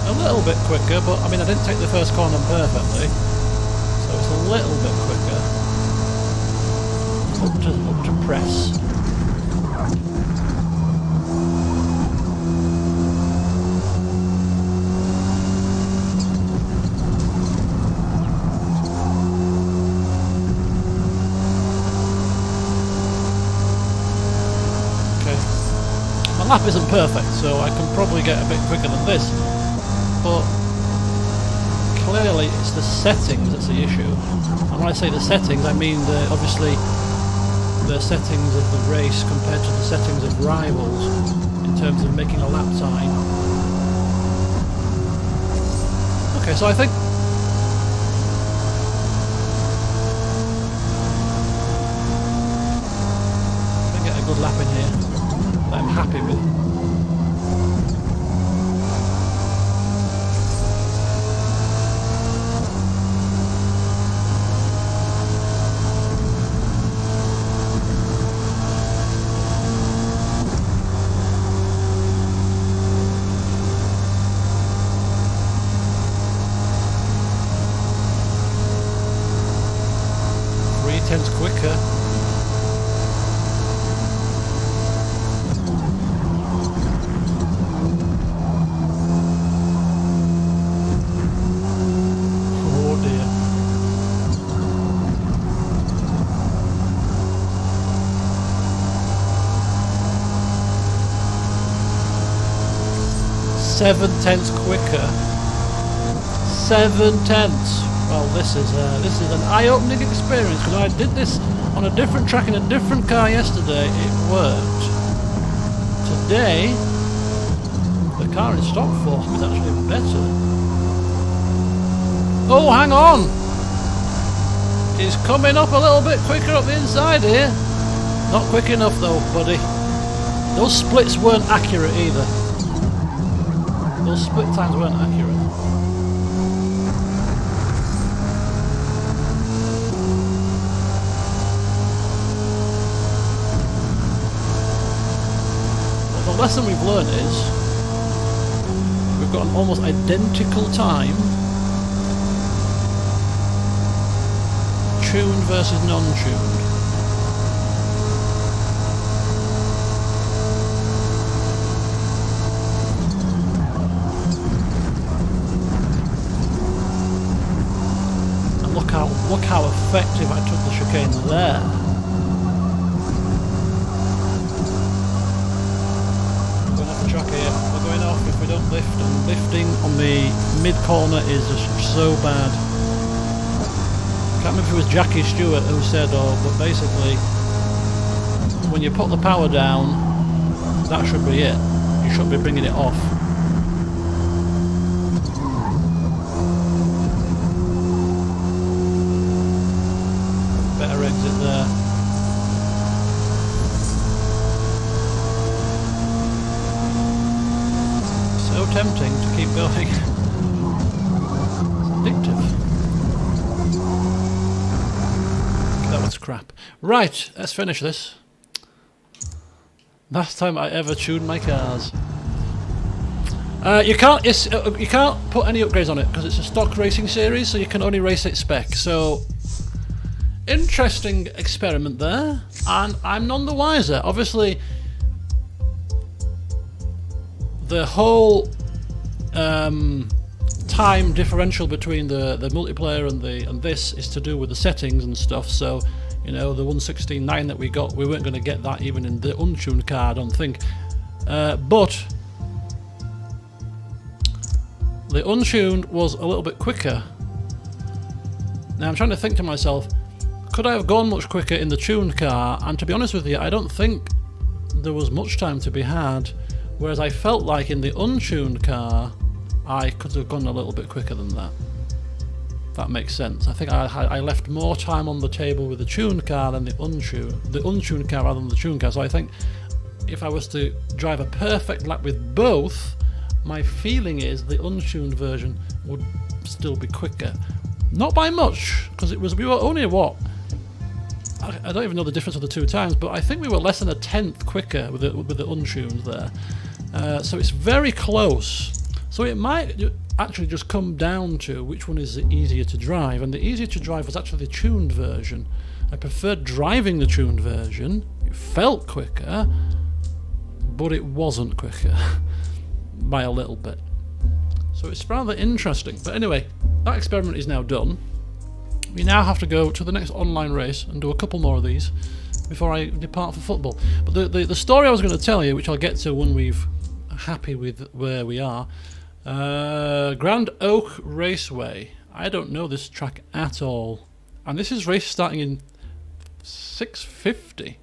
Speaker 1: A little bit quicker, but I mean I didn't take the first corner perfectly, so it's a little bit quicker. Up to press. lap isn't perfect, so I can probably get a bit quicker than this. But clearly it's the settings that's the issue. And when I say the settings, I mean obviously the settings of the race compared to the settings of rivals in terms of making a lap time. Okay, so I think get a good lap in here that I'm happy with. 3/10 quicker. Oh dear. Seven-tenths quicker. 7/10. Well, this is an eye-opening experience, because I did this on a different track in a different car yesterday. It worked. Today, the car in stock form is actually better. Oh, hang on! It's coming up a little bit quicker up the inside here. Not quick enough though, buddy. Those splits weren't accurate either. Those split times weren't accurate. The lesson we've learned is we've got an almost identical time, tuned versus non-tuned. And look how effective I took the chicane there. Track here. We're going off if we don't lift, and lifting on the mid corner is just so bad. Can't remember if it was Jackie Stewart who said, but basically when you put the power down, that should be it. You shouldn't be bringing it off. Better exit there. So tempting to keep going. It's addictive. That was crap. Right, let's finish this. Last time I ever tuned my cars. You can't put any upgrades on it because it's a stock racing series, so you can only race it spec. So interesting experiment there, and I'm none the wiser. Obviously, the whole time differential between the multiplayer and this is to do with the settings and stuff. So, you know, the 116.9 that we got, we weren't going to get that even in the untuned car, I don't think. But the untuned was a little bit quicker. Now I'm trying to think to myself, could I have gone much quicker in the tuned car? And to be honest with you, I don't think there was much time to be had. Whereas I felt like in the untuned car, I could have gone a little bit quicker than that. That makes sense. I think I left more time on the table with the tuned car than the untuned car rather than the tuned car. So I think if I was to drive a perfect lap with both, my feeling is the untuned version would still be quicker. Not by much, because we were only what? I don't even know the difference of the two times, but I think we were less than a tenth quicker with the untuned there. So it's very close. So it might actually just come down to which one is easier to drive, and the easier to drive was actually the tuned version. I preferred driving the tuned version. It felt quicker, but it wasn't quicker by a little bit. So it's rather interesting. But anyway, that experiment is now done. we now have to go to the next online race and do a couple more of these before I depart for football. But the story I was going to tell you, which I'll get to when we've happy with where we are, Grand Oak Raceway. I don't know this track at all, and this is race starting in 6:50.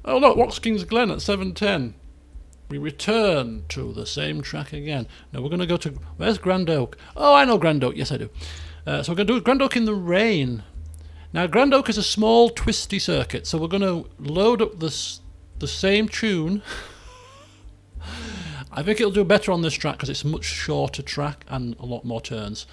Speaker 1: Oh look, Watkins Glen at 7:10. We return to the same track again. Now we're going to go to... Where's Grand Oak? Oh, I know Grand Oak. Yes, I do. So we're going to do Grand Oak in the rain. Now, Grand Oak is a small, twisty circuit, so we're going to load up the same tune. I think it'll do better on this track because it's a much shorter track and a lot more turns,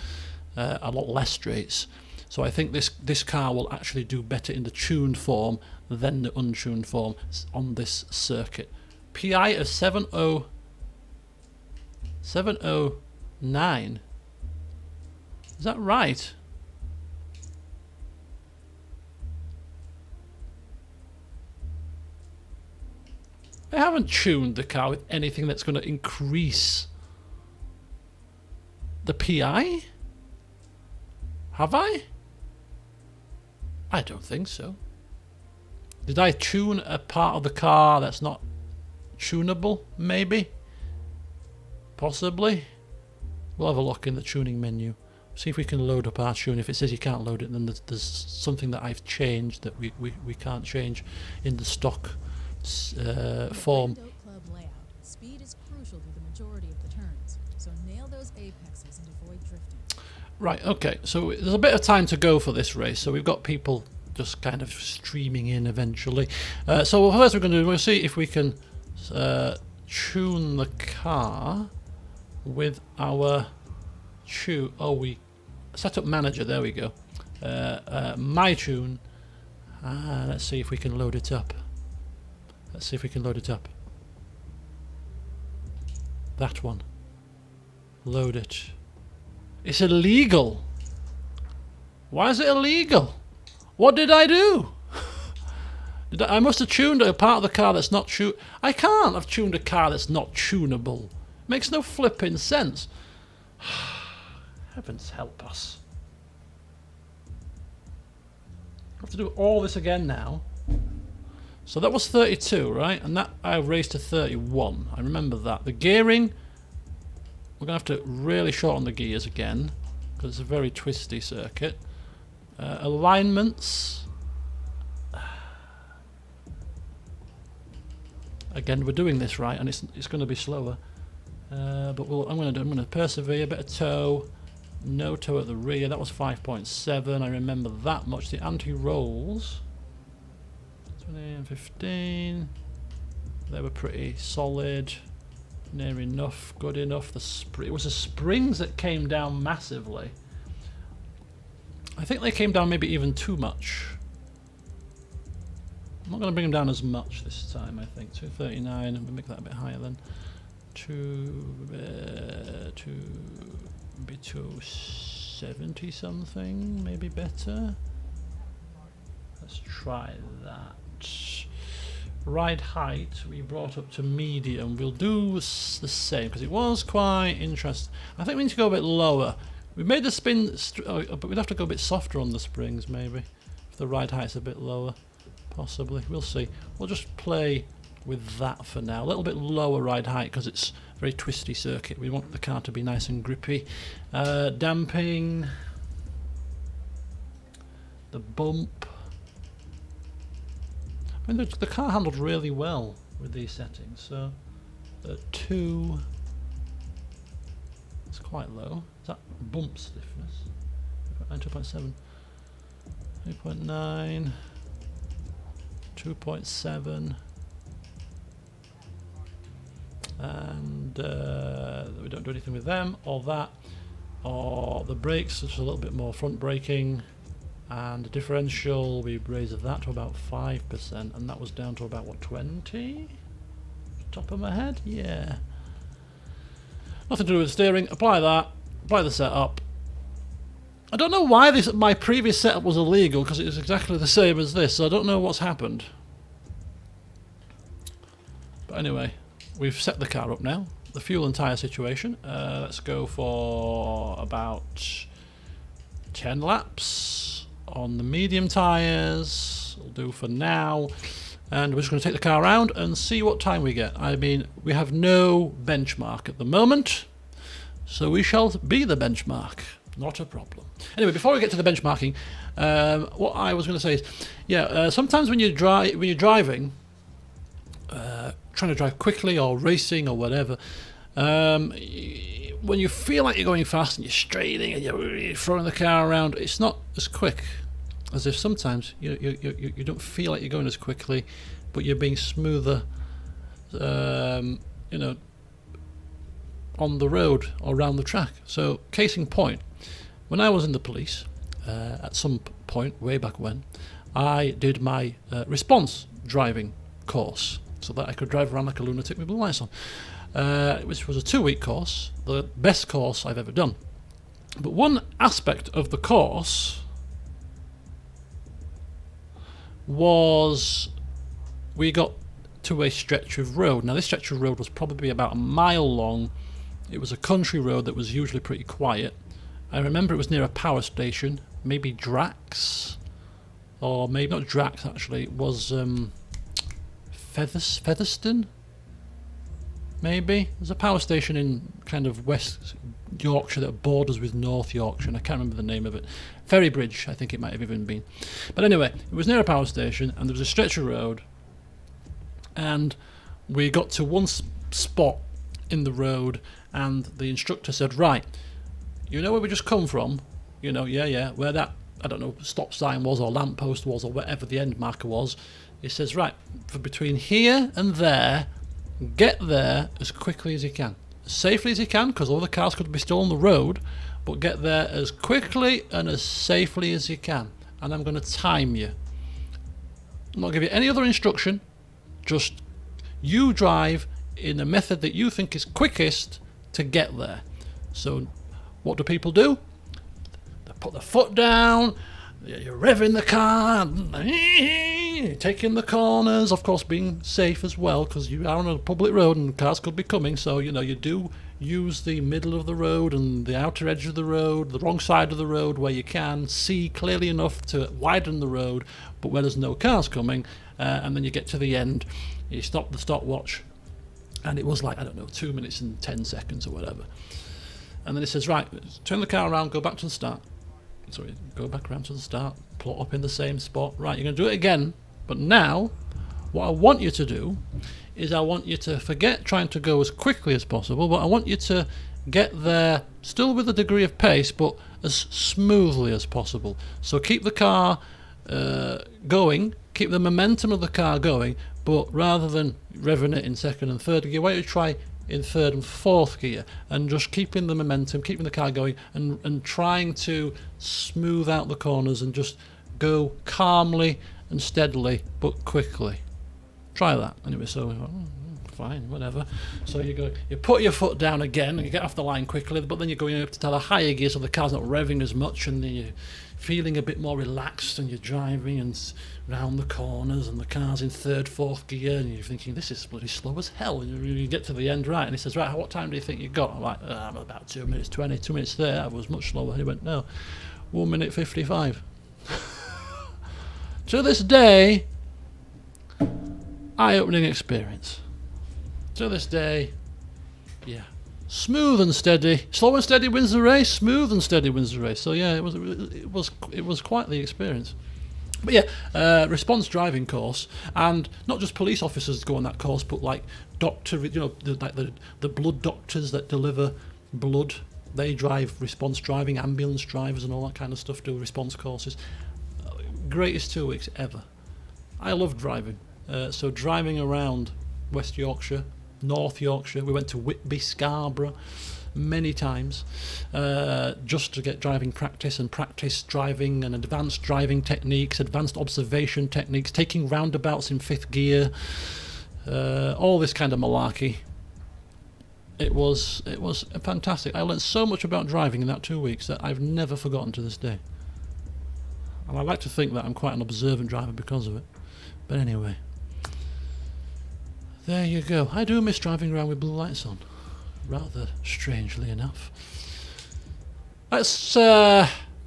Speaker 1: a lot less straights. So I think this car will actually do better in the tuned form than the untuned form on this circuit. PI of 709. Is that right? I haven't tuned the car with anything that's going to increase the PI. Have I? I don't think so. Did I tune a part of the car that's not tunable? Maybe. Possibly. We'll have a look in the tuning menu. See if we can load up our tune. If it says you can't load it, then there's something that I've changed that we can't change in the stock form.
Speaker 2: Grand Oak Club layout. Speed is crucial through the majority of the turns, so nail those apexes and avoid drifting.
Speaker 1: Right, okay, so there's a bit of time to go for this race, so we've got people just kind of streaming in eventually. So first we're going to see if we can tune the car with our tune. Oh, we set up manager, there we go. My tune. Let's see if we can load it up. Let's see if we can load it up. That one. Load it. It's illegal. Why is it illegal? What did I do? I must have tuned a part of the car that's not tuned. I can't have tuned a car that's not tunable. Makes no flipping sense. Heavens help us. I have to do all this again now. So that was 32, right? And that I raised to 31. I remember that. The gearing, we're going to have to really shorten the gears again because it's a very twisty circuit. Alignments. Again, we're doing this right, and it's going to be slower. But I'm going to persevere. A bit of toe. No toe at the rear. That was 5.7. I remember that much. The anti-rolls. 20 and 15. They were pretty solid. Near enough. Good enough. It was the springs that came down massively. I think they came down maybe even too much. I'm not going to bring them down as much this time, I think. 239, and we'll make that a bit higher then. 270 something, maybe better. Let's try that. Ride height we brought up to medium. We'll do the same because it was quite interesting. I think we need to go a bit lower. We made the spin, but we'd have to go a bit softer on the springs maybe. If the ride height's a bit lower, possibly. We'll see. We'll just play with that for now. A little bit lower ride height because it's a very twisty circuit. We want the car to be nice and grippy. Damping. The bump. I mean, the car handled really well with these settings. So, 2. It's quite low. Is that bump stiffness? 2.7. 2.9. 2.7. And we don't do anything with them or that. Or the brakes, just a little bit more front braking. And the differential, we raised that to about 5%, and that was down to about, what, 20? Top of my head? Yeah. Nothing to do with steering. Apply that. Apply the setup. I don't know why my previous setup was illegal, because it was exactly the same as this, so I don't know what's happened. But anyway, we've set the car up now. The fuel and tyre situation. Let's go for about 10 laps on the medium tyres. Will do for now. And we're just going to take the car around and see what time we get. I mean, we have no benchmark at the moment, so we shall be the benchmark. Not a problem. Anyway, before we get to the benchmarking, what I was going to say is, sometimes when you're driving, trying to drive quickly or racing or whatever, when you feel like you're going fast and you're straining and you're throwing the car around, it's not as quick. As if sometimes you don't feel like you're going as quickly, but you're being smoother, on the road or around the track. So, case in point, when I was in the police, at some point way back when, I did my response driving course so that I could drive around like a lunatic with blue lights on, which was a 2-week course, the best course I've ever done. But one aspect of the course was we got to a stretch of road. Now this stretch of road was probably about a mile long. It was a country road that was usually pretty quiet. I remember it was near a power station, maybe Drax, or maybe not Drax actually, it was Featherstone? Maybe? There's a power station in kind of West Yorkshire that borders with North Yorkshire, and I can't remember the name of it. Ferrybridge, I think it might have even been. But anyway, it was near a power station, and there was a stretch of road, and we got to one spot in the road, and the instructor said, right, you know where we just come from? You know, where that, I don't know, stop sign was, or lamppost was, or whatever the end marker was. He says, right, for between here and there, get there as quickly as you can. As safely as you can, because all the cars could be still on the road, but get there as quickly and as safely as you can. And I'm going to time you. I'm not going to give you any other instruction, just you drive in a method that you think is quickest to get there. So what do people do? They put their foot down, you're revving the car, taking the corners, of course being safe as well, because you are on a public road and cars could be coming, so you do use the middle of the road and the outer edge of the road, the wrong side of the road where you can see clearly enough to widen the road, but where there's no cars coming, and then you get to the end, you stop the stopwatch, and it was like, I don't know, 2 minutes and 10 seconds or whatever. And then it says, right, turn the car around, go back to the start. Sorry, go back around to the start, plot up in the same spot. Right, you're going to do it again, but now, what I want you to do is I want you to forget trying to go as quickly as possible, but I want you to get there still with a degree of pace, but as smoothly as possible. So keep the car going, keep the momentum of the car going, but rather than revving it in second and third gear, why don't you try in third and fourth gear, and just keeping the momentum, keeping the car going, and trying to smooth out the corners and just go calmly and steadily but quickly. Try that. Anyway, so fine, whatever. So you put your foot down again and you get off the line quickly, but then you're going up to the higher gear so the car's not revving as much, and then you're feeling a bit more relaxed, and you're driving and round the corners, and the car's in third, fourth gear, and you're thinking, this is bloody slow as hell. And you get to the end, right, and he says, right, what time do you think you got? I'm like, I'm about 2 minutes 20, 2 minutes 30. I was much slower. He went, no, 1 minute 55. To this day, eye-opening experience. To this day, yeah. Smooth and steady. Slow and steady wins the race. Smooth and steady wins the race. So yeah, it was quite the experience. But yeah, response driving course, and not just police officers go on that course, but like doctor, the blood doctors that deliver blood, they drive response driving. Ambulance drivers and all that kind of stuff do response courses. Greatest 2 weeks ever. I love driving. So driving around West Yorkshire, North Yorkshire, we went to Whitby, Scarborough many times, just to get driving practice and practice driving and advanced driving techniques, advanced observation techniques, taking roundabouts in fifth gear, all this kind of malarkey. It was fantastic. I learned so much about driving in that 2 weeks that I've never forgotten to this day. And I like to think that I'm quite an observant driver because of it. But anyway, there you go. I do miss driving around with blue lights on, rather strangely enough. Let's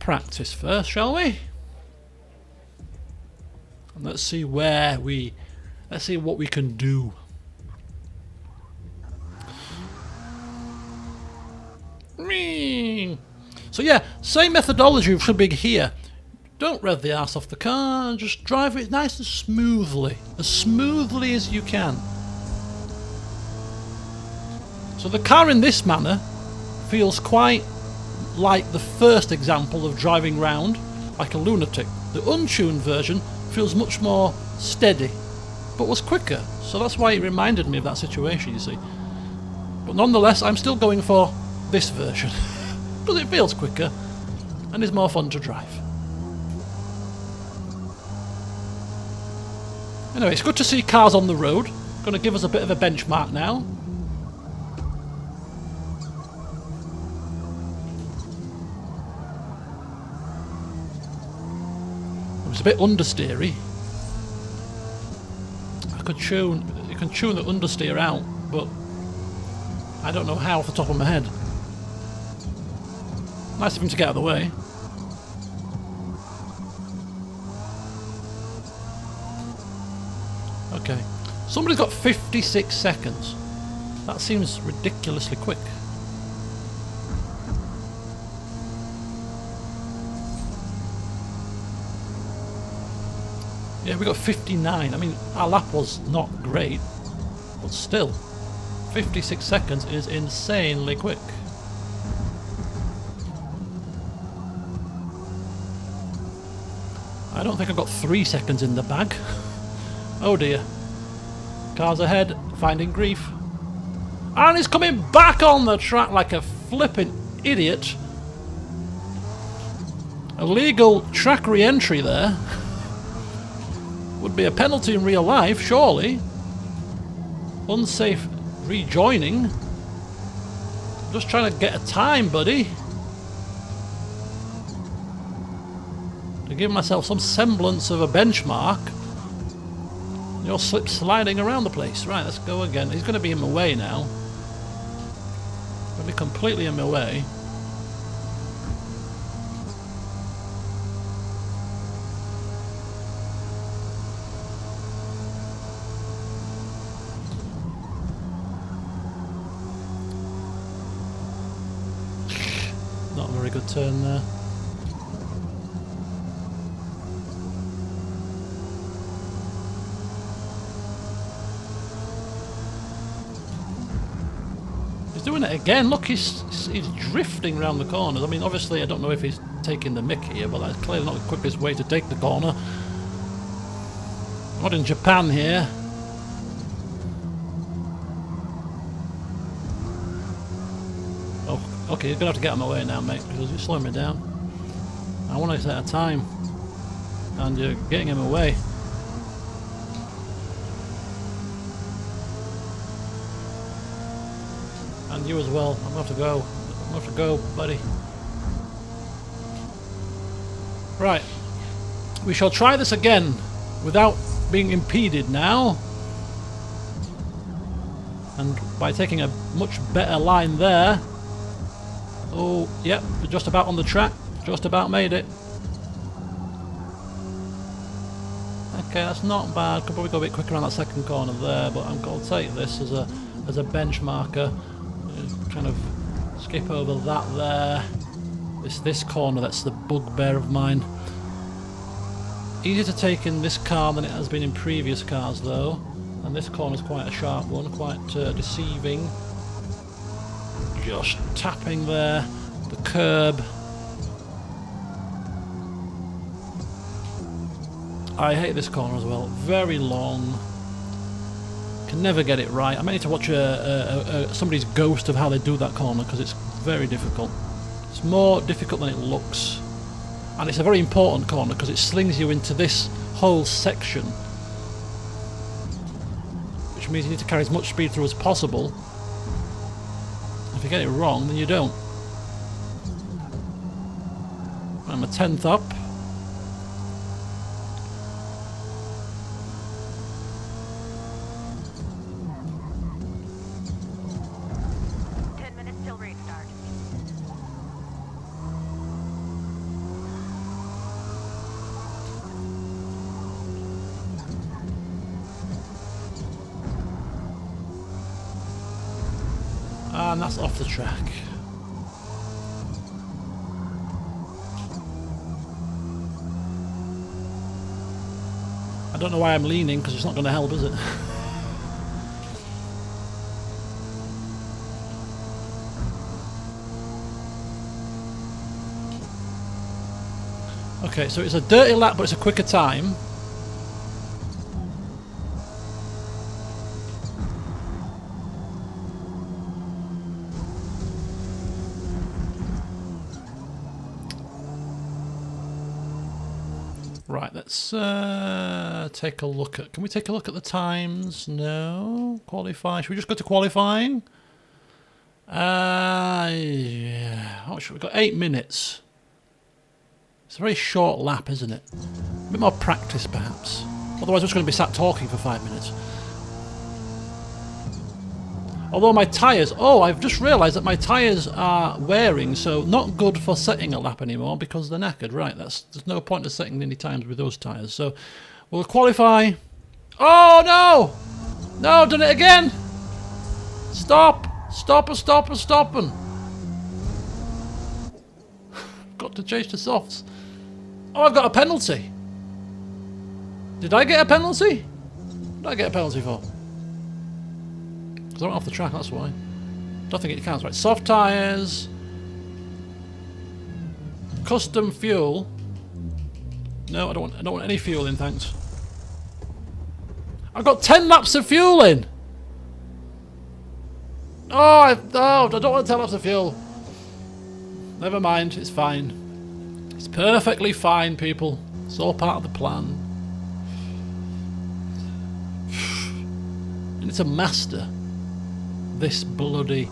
Speaker 1: practice first, shall we? And let's see what we can do. So yeah, same methodology should be here. Don't rev the arse off the car, and just drive it nice and smoothly as you can. So the car in this manner feels quite like the first example of driving round like a lunatic. The untuned version feels much more steady, but was quicker, so that's why it reminded me of that situation, you see. But nonetheless, I'm still going for this version, because it feels quicker and is more fun to drive. Anyway, it's good to see cars on the road. Going to give us a bit of a benchmark now. It was a bit understeery. You can tune the understeer out, but I don't know how off the top of my head. Nice of him to get out of the way. Okay, somebody's got 56 seconds. That seems ridiculously quick. Yeah, we got 59. I mean, our lap was not great, but still, 56 seconds is insanely quick. I don't think I've got 3 seconds in the bag. Oh dear. Cars ahead, finding grief. And he's coming back on the track like a flippin' idiot. Illegal track re-entry there. Would be a penalty in real life, surely. Unsafe rejoining. Just trying to get a time, buddy. To give myself some semblance of a benchmark. You're slip sliding around the place. Right, let's go again. He's going to be in my way now. Going to be completely in my way. Not a very good turn there. Doing it again. Look, he's drifting around the corners. I mean, obviously, I don't know if he's taking the mick here, but that's clearly not the quickest way to take the corner. Not in Japan here. Oh, okay, you're gonna have to get out of my way now, mate, because you're slowing me down. I want to set a time, and you're getting in my way. And you as well. I'm gonna have to go. I'm gonna have to go, buddy. Right. We shall try this again without being impeded now. And by taking a much better line there. Oh, yep, we're just about on the track. Just about made it. Okay, that's not bad. Could probably go a bit quicker on that second corner there, but I'll take this as a benchmarker. Kind of skip over that there. This corner, that's the bugbear of mine. Easier to take in this car than it has been in previous cars though, and this corner is quite a sharp one, quite deceiving. Just tapping there, the curb. I hate this corner as well, very long. Can never get it right. I might need to watch somebody's ghost of how they do that corner, because it's very difficult. It's more difficult than it looks, and it's a very important corner because it slings you into this whole section, which means you need to carry as much speed through as possible. If you get it wrong, then you don't. I'm a 10th up. And that's off the track. I don't know why I'm leaning, because it's not going to help, is it? Okay, so it's a dirty lap, but it's a quicker time. Right, let's take a look at... Can we take a look at the times? No. Qualify. Should we just go to qualifying? Yeah. Oh, we've got 8 minutes. It's a very short lap, isn't it? A bit more practice, perhaps. Otherwise, we're just going to be sat talking for 5 minutes. Although my tyres... Oh, I've just realised that my tyres are wearing, so not good for setting a lap anymore because they're knackered. Right, there's no point of setting any times with those tyres. So we'll qualify. Oh, no! No, done it again! Stop! Stopping! Got to change to softs. Oh, I've got a penalty. Did I get a penalty? What did I get a penalty for? Because I went off the track, that's why. Don't think it counts. Right, soft tyres. Custom fuel. No, I don't want any fuel in, thanks. I've got 10 laps of fuel in. Oh, I don't want 10 laps of fuel. Never mind, it's fine. It's perfectly fine, people. It's all part of the plan. And it's a master. This bloody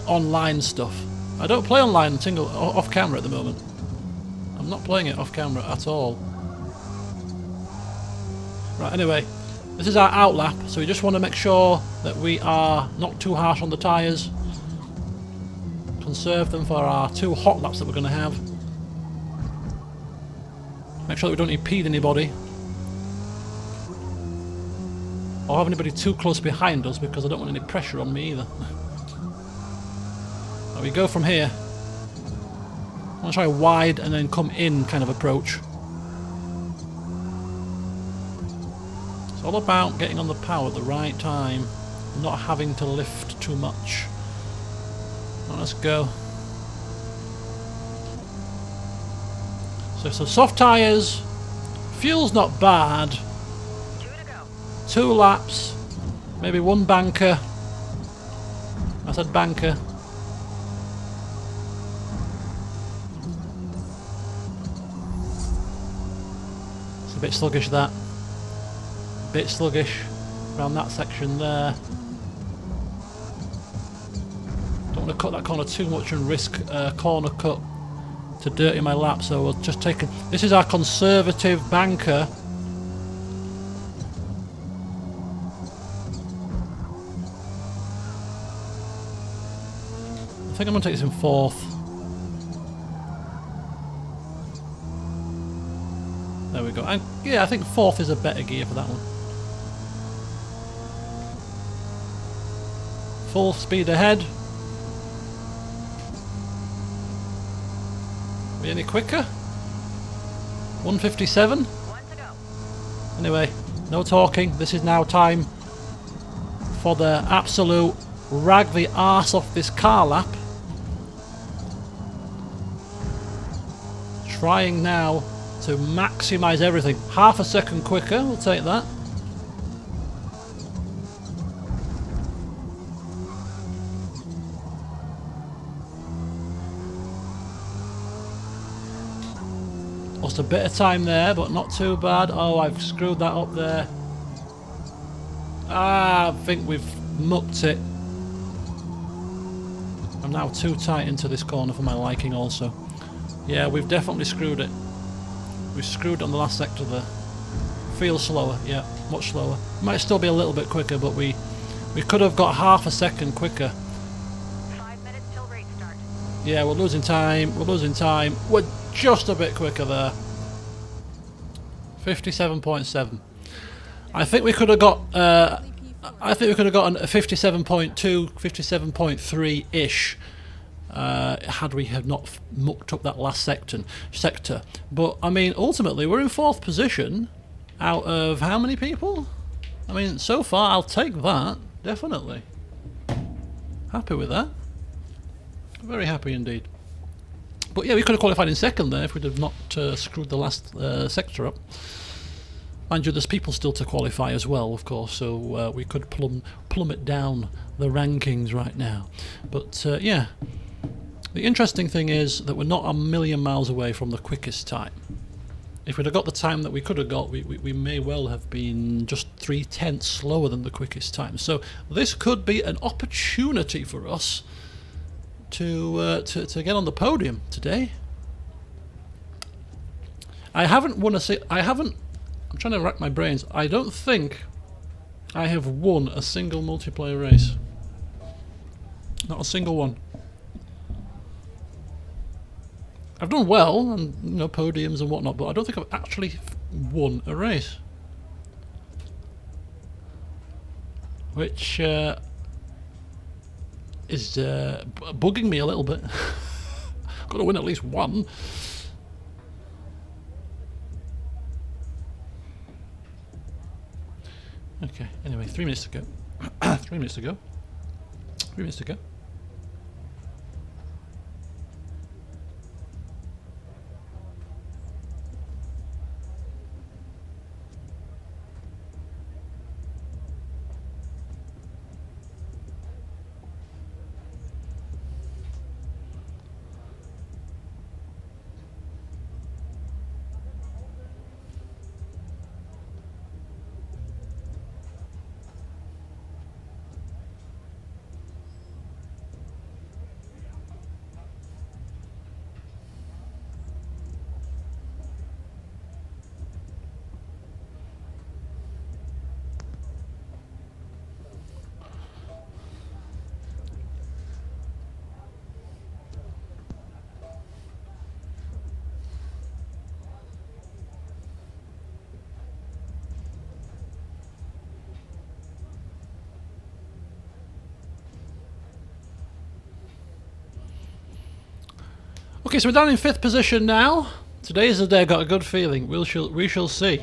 Speaker 1: online stuff. I don't play online off camera at the moment. I'm not playing it off camera at all. Right, anyway, this is our out lap, so we just want to make sure that we are not too harsh on the tyres. Conserve them for our 2 hot laps that we're going to have. Make sure that we don't impede anybody. Or have anybody too close behind us, because I don't want any pressure on me either. Now we go from here. I want to try a wide and then come in kind of approach. It's all about getting on the power at the right time, not having to lift too much. Well, let's go. So soft tyres, fuel's not bad.
Speaker 3: 2 to go.
Speaker 1: 2 laps, maybe 1 banker. I said banker. It's a bit sluggish, that. A bit sluggish around that section there. Don't want to cut that corner too much and risk a corner cut to dirty my lap, so we'll just take it. This is our conservative banker. I think I'm going to take this in 4th. There we go. And yeah, I think 4th is a better gear for that one. Full speed ahead. Are we any quicker? 157.
Speaker 3: 1 to go.
Speaker 1: Anyway, no talking. This is now time for the absolute rag the arse off this car lap. Trying now to maximise everything. Half a second quicker, we'll take that. Lost a bit of time there, but not too bad. Oh, I've screwed that up there. I think we've mucked it. I'm now too tight into this corner for my liking also. Yeah, we've definitely screwed it. We screwed on the last sector there. Feels slower, yeah, much slower. Might still be a little bit quicker, but we could have got half a second quicker.
Speaker 3: 5 minutes till race start.
Speaker 1: Yeah, we're losing time, We're just a bit quicker there. 57.7. I think we could have got I think we could have gotten a 57.2, 57.3-ish had we had not mucked up that last sector. But, I mean, ultimately, we're in 4th position out of how many people? I mean, so far, I'll take that, definitely. Happy with that. Very happy indeed. But yeah, we could have qualified in 2nd there if we'd have not screwed the last sector up. Mind you, there's people still to qualify as well, of course, so we could plummet down the rankings right now. But yeah, the interesting thing is that we're not a million miles away from the quickest time. If we'd have got the time that we could have got, we may well have been just 3/10 slower than the quickest time. So this could be an opportunity for us to get on the podium today. I'm trying to rack my brains. I don't think I have won a single multiplayer race. Not a single one. I've done well, and podiums and whatnot, but I don't think I've actually won a race. Which is bugging me a little bit. Got to win at least one. Okay, anyway, 3 minutes to go. 3 minutes to go. 3 minutes to go. Okay, so we're down in 5th position now. Today is the day. I got a good feeling. We shall see.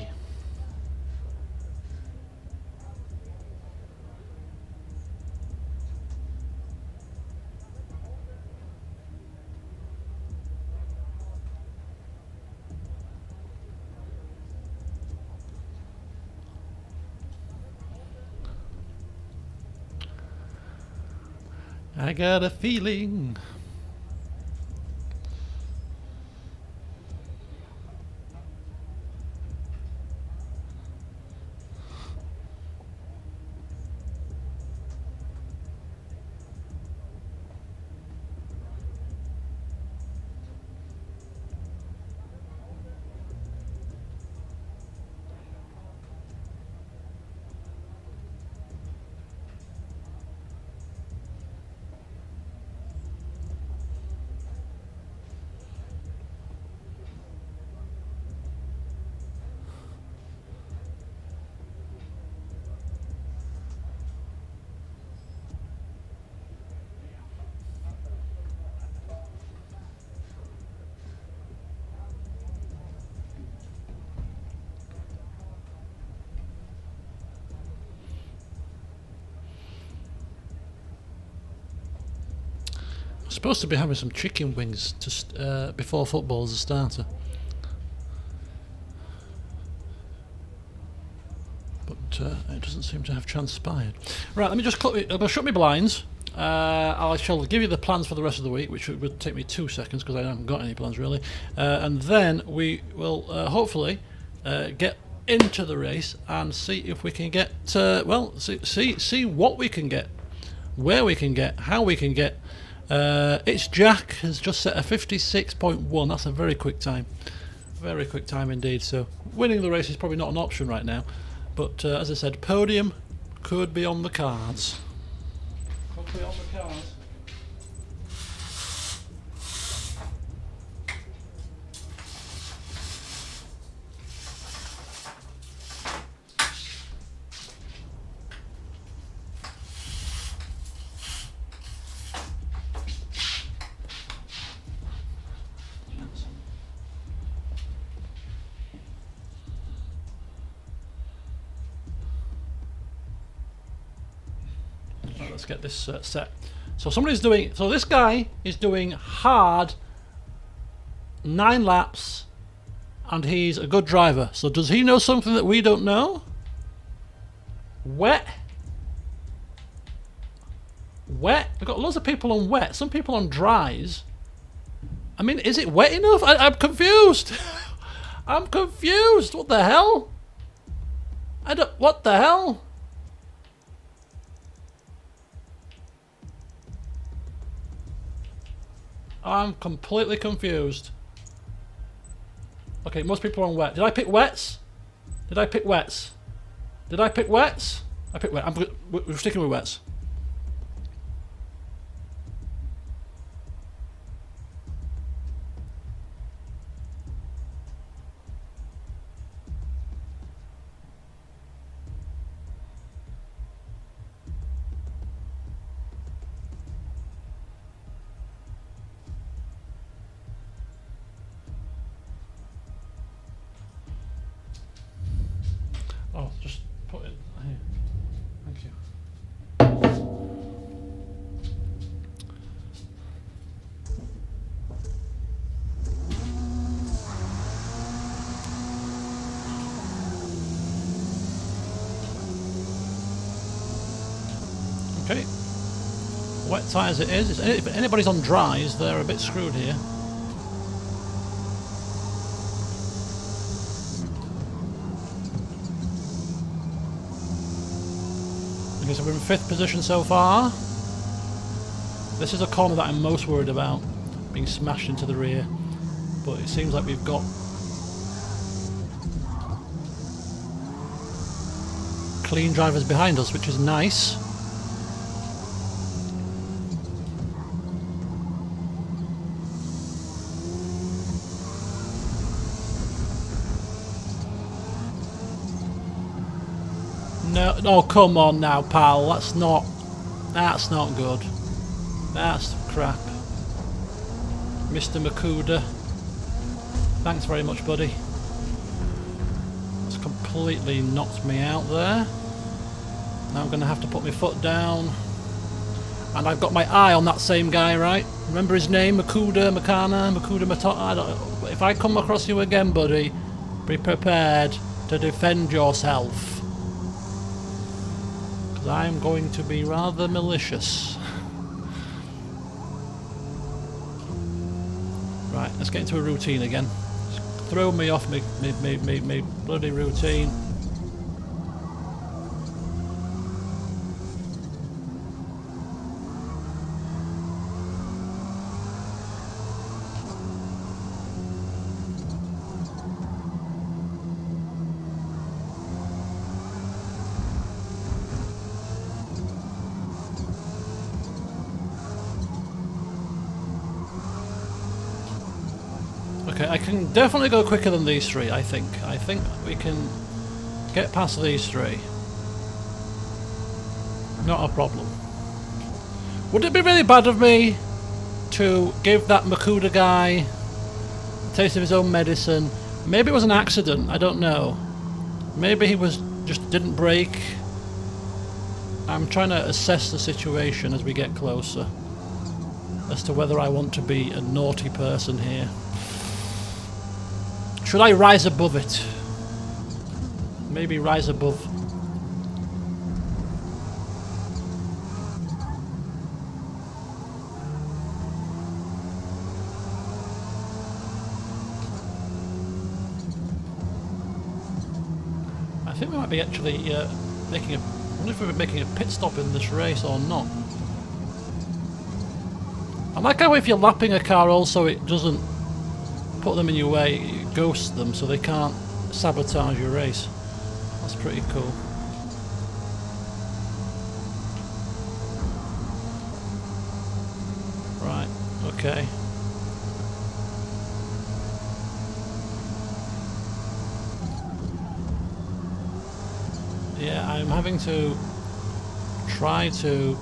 Speaker 1: I got a feeling. Supposed to be having some chicken wings before football as a starter, but it doesn't seem to have transpired. Right, let me just I'm going to shut my blinds. I shall give you the plans for the rest of the week, which would take me 2 seconds because I haven't got any plans really, and then we will hopefully get into the race and see if we can get see what we can get, where we can get, how we can get. It's Jack has just set a 56.1. That's a very quick time. Very quick time indeed. So winning the race is probably not an option right now. But as I said, podium could be on the cards. Could be on the cards. let's get this set. So somebody's doing. So this guy is doing hard 9 laps, and he's a good driver. So does he know something that we don't know? Wet. Wet. We've got loads of people on wet. Some people on dries. I mean, is it wet enough? I'm confused. I'm confused. What the hell? What the hell? I'm completely confused. Okay, most people are on wet. Did I pick wets? Did I pick wets? Did I pick wets? I picked wet. We're sticking with wets. Oh, just put it here. Thank you. Okay. Wet tyres it is. If anybody's on dries, they're a bit screwed here. Okay, so we're in 5th position so far. This is a corner that I'm most worried about, being smashed into the rear. But it seems like we've got clean drivers behind us, which is nice. No, oh come on now, pal. That's not good. That's crap. Mr. Makuda. Thanks very much, buddy. That's completely knocked me out there. Now I'm going to have to put my foot down. And I've got my eye on that same guy, right? Remember his name? Makuda Matota? I don't know. If I come across you again, buddy, be prepared to defend yourself. I'm going to be rather malicious. Right, let's get into a routine again. Just throw me off me bloody routine. Okay, I can definitely go quicker than these 3, I think. I think we can get past these 3. Not a problem. Would it be really bad of me to give that Makuda guy a taste of his own medicine? Maybe it was an accident, I don't know. Maybe he just didn't brake. I'm trying to assess the situation as we get closer as to whether I want to be a naughty person here. Should I rise above it? Maybe rise above. I think we might be actually making a... I wonder if we're making a pit stop in this race or not. I like how if you're lapping a car also it doesn't put them in your way, it ghosts them so they can't sabotage your race. That's pretty cool. Right, okay. Yeah, I'm having to try to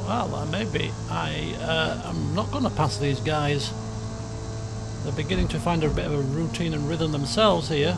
Speaker 1: Well, maybe I'm not going to pass these guys. They're beginning to find a bit of a routine and rhythm themselves here.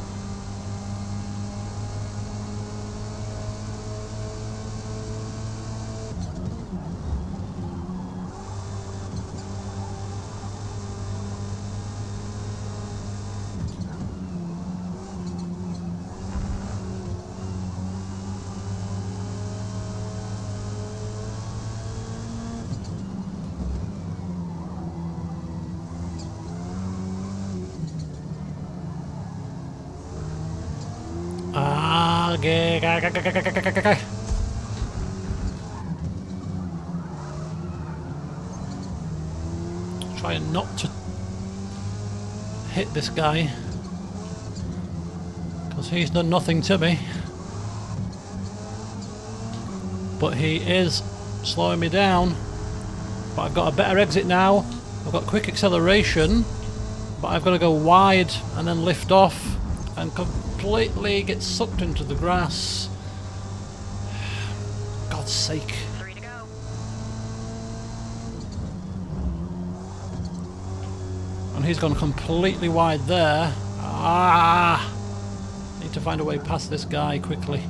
Speaker 1: Okay. Trying not to hit this guy because he's done nothing to me, but he is slowing me down. But I've got a better exit now. I've got quick acceleration, but I've got to go wide and then lift off and completely get sucked into the grass. God's sake.
Speaker 3: 3 to go.
Speaker 1: And he's gone completely wide there. Ah! Need to find a way past this guy quickly.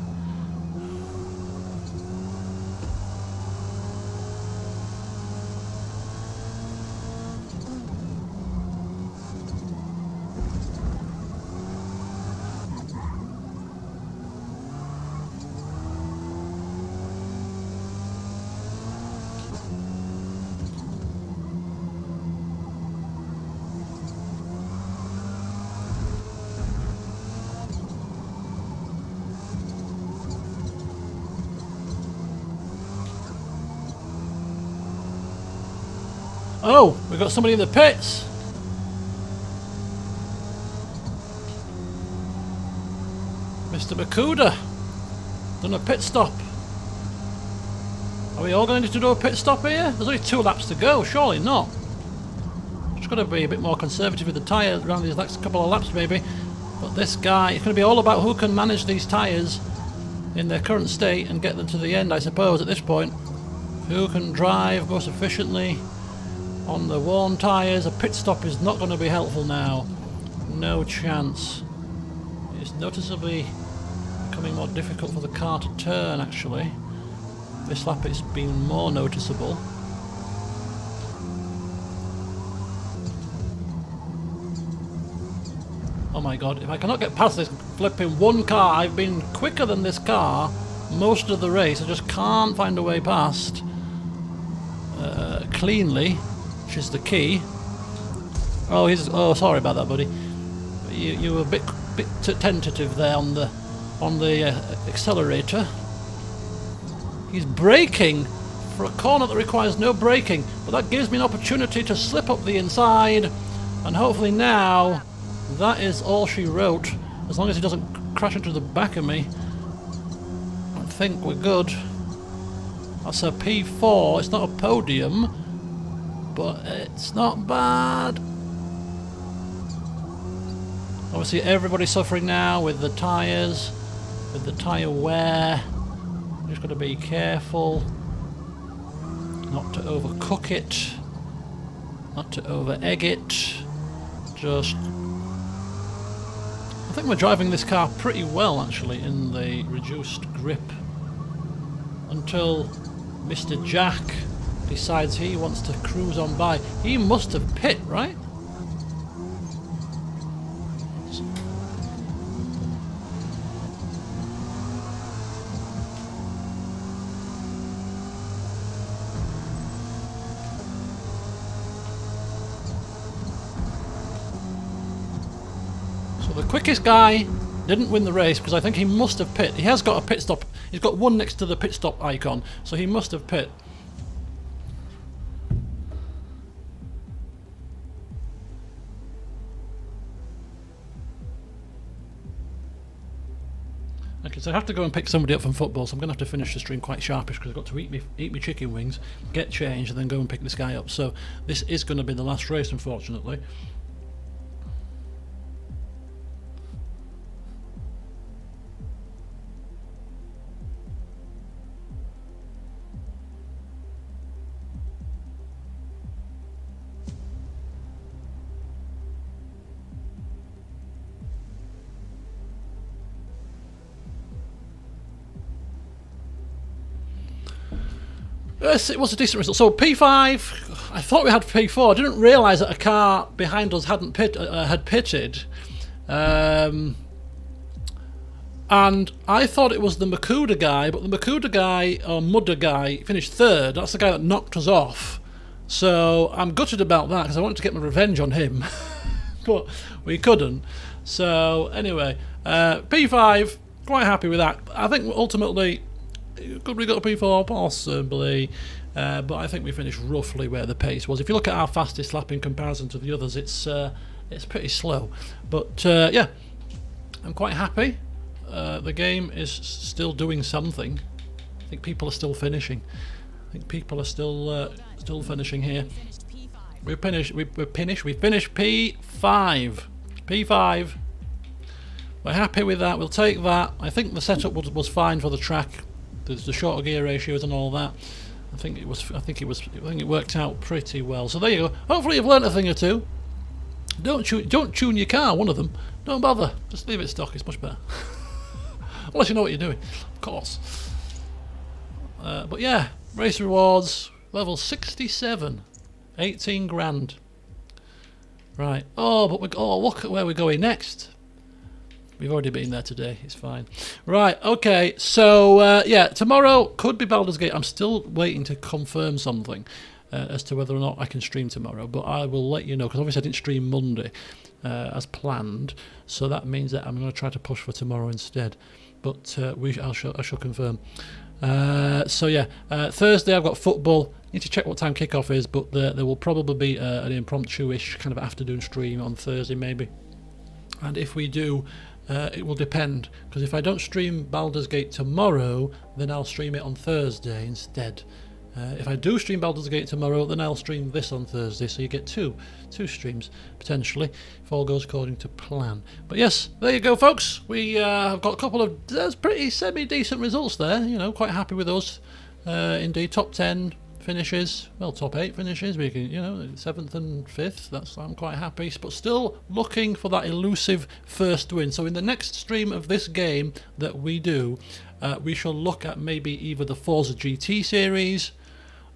Speaker 1: Oh, we've got somebody in the pits. Mr. Makuda done a pit stop. Are we all going to do a pit stop here? There's only 2 laps to go, surely not. Just got to be a bit more conservative with the tyre around these next couple of laps maybe. But this guy, it's going to be all about who can manage these tyres in their current state and get them to the end, I suppose, at this point. Who can drive most efficiently on the worn tyres? A pit stop is not going to be helpful now. No chance. It's noticeably becoming more difficult for the car to turn, actually. This lap it's been more noticeable. Oh my god, if I cannot get past this flipping one car, I've been quicker than this car most of the race. I just can't find a way past cleanly, which is the key. Oh, sorry about that, buddy. You were a bit tentative there on the accelerator. He's braking for a corner that requires no braking, but that gives me an opportunity to slip up the inside, and hopefully now that is all she wrote. As long as he doesn't crash into the back of me, I think we're good. That's a P4. It's not a podium, but it's not bad. Obviously everybody's suffering now with the tyres, with the tyre wear. Just got to be careful not to overcook it, not to over egg it. Just, I think we're driving this car pretty well actually in the reduced grip until Mr. Jack decides he wants to cruise on by. He must have pit, right? So the quickest guy didn't win the race because I think he must have pit. He has got a pit stop. He's got one next to the pit stop icon, so he must have pit. Okay, so I have to go and pick somebody up from football, so I'm going to have to finish the stream quite sharpish because I've got to eat me chicken wings, get changed, and then go and pick this guy up. So this is going to be the last race, unfortunately. Yes, it was a decent result. So P5, I thought we had P4. I didn't realise that a car behind us had pitted. And I thought it was the Makuda guy, but the Makuda guy, or Mudda guy, finished third. That's the guy that knocked us off. So I'm gutted about that because I wanted to get my revenge on him. But we couldn't. So anyway, P5, quite happy with that. I think ultimately, could we got a P4? Possibly. But I think we finished roughly where the pace was. If you look at our fastest lap in comparison to the others, it's pretty slow. But yeah, I'm quite happy. The game is still doing something. I think people are still finishing. I think people are still finishing here. We finished P5. P5. We're happy with that. We'll take that. I think the setup was fine for the track. There's the shorter gear ratios and all that. I think it worked out pretty well. So there you go. Hopefully you've learnt a thing or two. Don't tune your car. One of them. Don't bother. Just leave it stock. It's much better. Unless you know what you're doing, of course. But yeah, race rewards level 67. 18 grand. Right. Oh, but look at where we're going next. We've already been there today. It's fine. Right. Okay. So yeah, tomorrow could be Baldur's Gate. I'm still waiting to confirm something as to whether or not I can stream tomorrow. But I will let you know because obviously I didn't stream Monday as planned. So that means that I'm going to try to push for tomorrow instead. But I shall confirm. So yeah, Thursday I've got football. Need to check what time kickoff is, but there will probably be an impromptu-ish kind of afternoon stream on Thursday maybe. And if we do, it will depend, because if I don't stream Baldur's Gate tomorrow, then I'll stream it on Thursday instead. If I do stream Baldur's Gate tomorrow, then I'll stream this on Thursday, so you get two streams potentially if all goes according to plan. But yes, there you go, folks. We have got a couple of pretty semi-decent results there. You know, quite happy with those. Indeed, top 10 finishes, well, top 8 finishes. We can, 7th and 5th. I'm quite happy, but still looking for that elusive first win. So in the next stream of this game that we do, we shall look at maybe either the Forza GT series.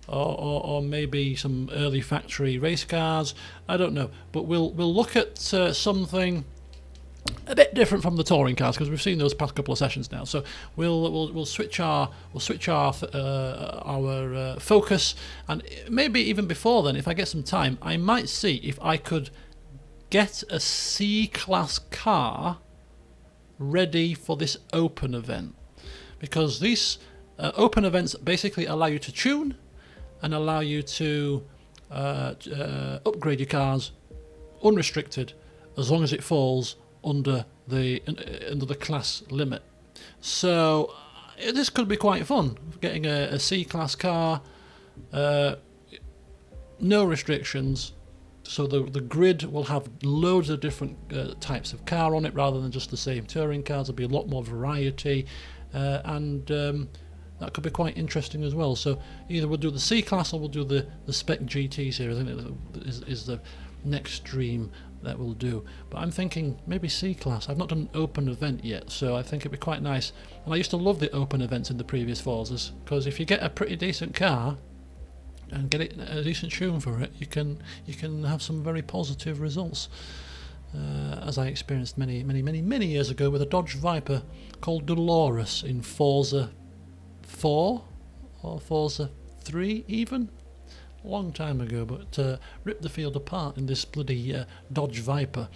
Speaker 1: Or maybe some early factory race cars. I don't know, but we'll look at something a bit different from the touring cars because we've seen those past couple of sessions now. So we'll switch our focus, and maybe even before then, if I get some time, I might see if I could get a C-class car ready for this open event, because these open events basically allow you to tune and allow you to upgrade your cars unrestricted as long as it falls under the class limit. So this could be quite fun, getting a C-class car, no restrictions, so the grid will have loads of different types of car on it rather than just the same touring cars. There'll be a lot more variety, and that could be quite interesting as well. So either we'll do the C-Class or we'll do the Spec GT series. I think is the next stream that we'll do. But I'm thinking maybe C-Class. I've not done an open event yet, so I think it'd be quite nice. And I used to love the open events in the previous Forzas, because if you get a pretty decent car and get it a decent tune for it, you can have some very positive results. As I experienced many years ago with a Dodge Viper called Dolores in Forza 4 or Forza 3 even, a long time ago, but ripped the field apart in this bloody Dodge Viper.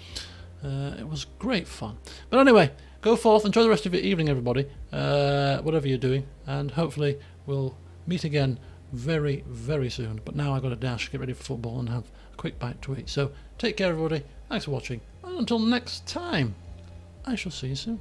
Speaker 1: It was great fun. But anyway, go forth, enjoy the rest of your evening, everybody, whatever you're doing, and hopefully we'll meet again very, very soon. But now I've got to dash, get ready for football and have a quick bite to eat. So take care, everybody. Thanks for watching, and until next time, I shall see you soon.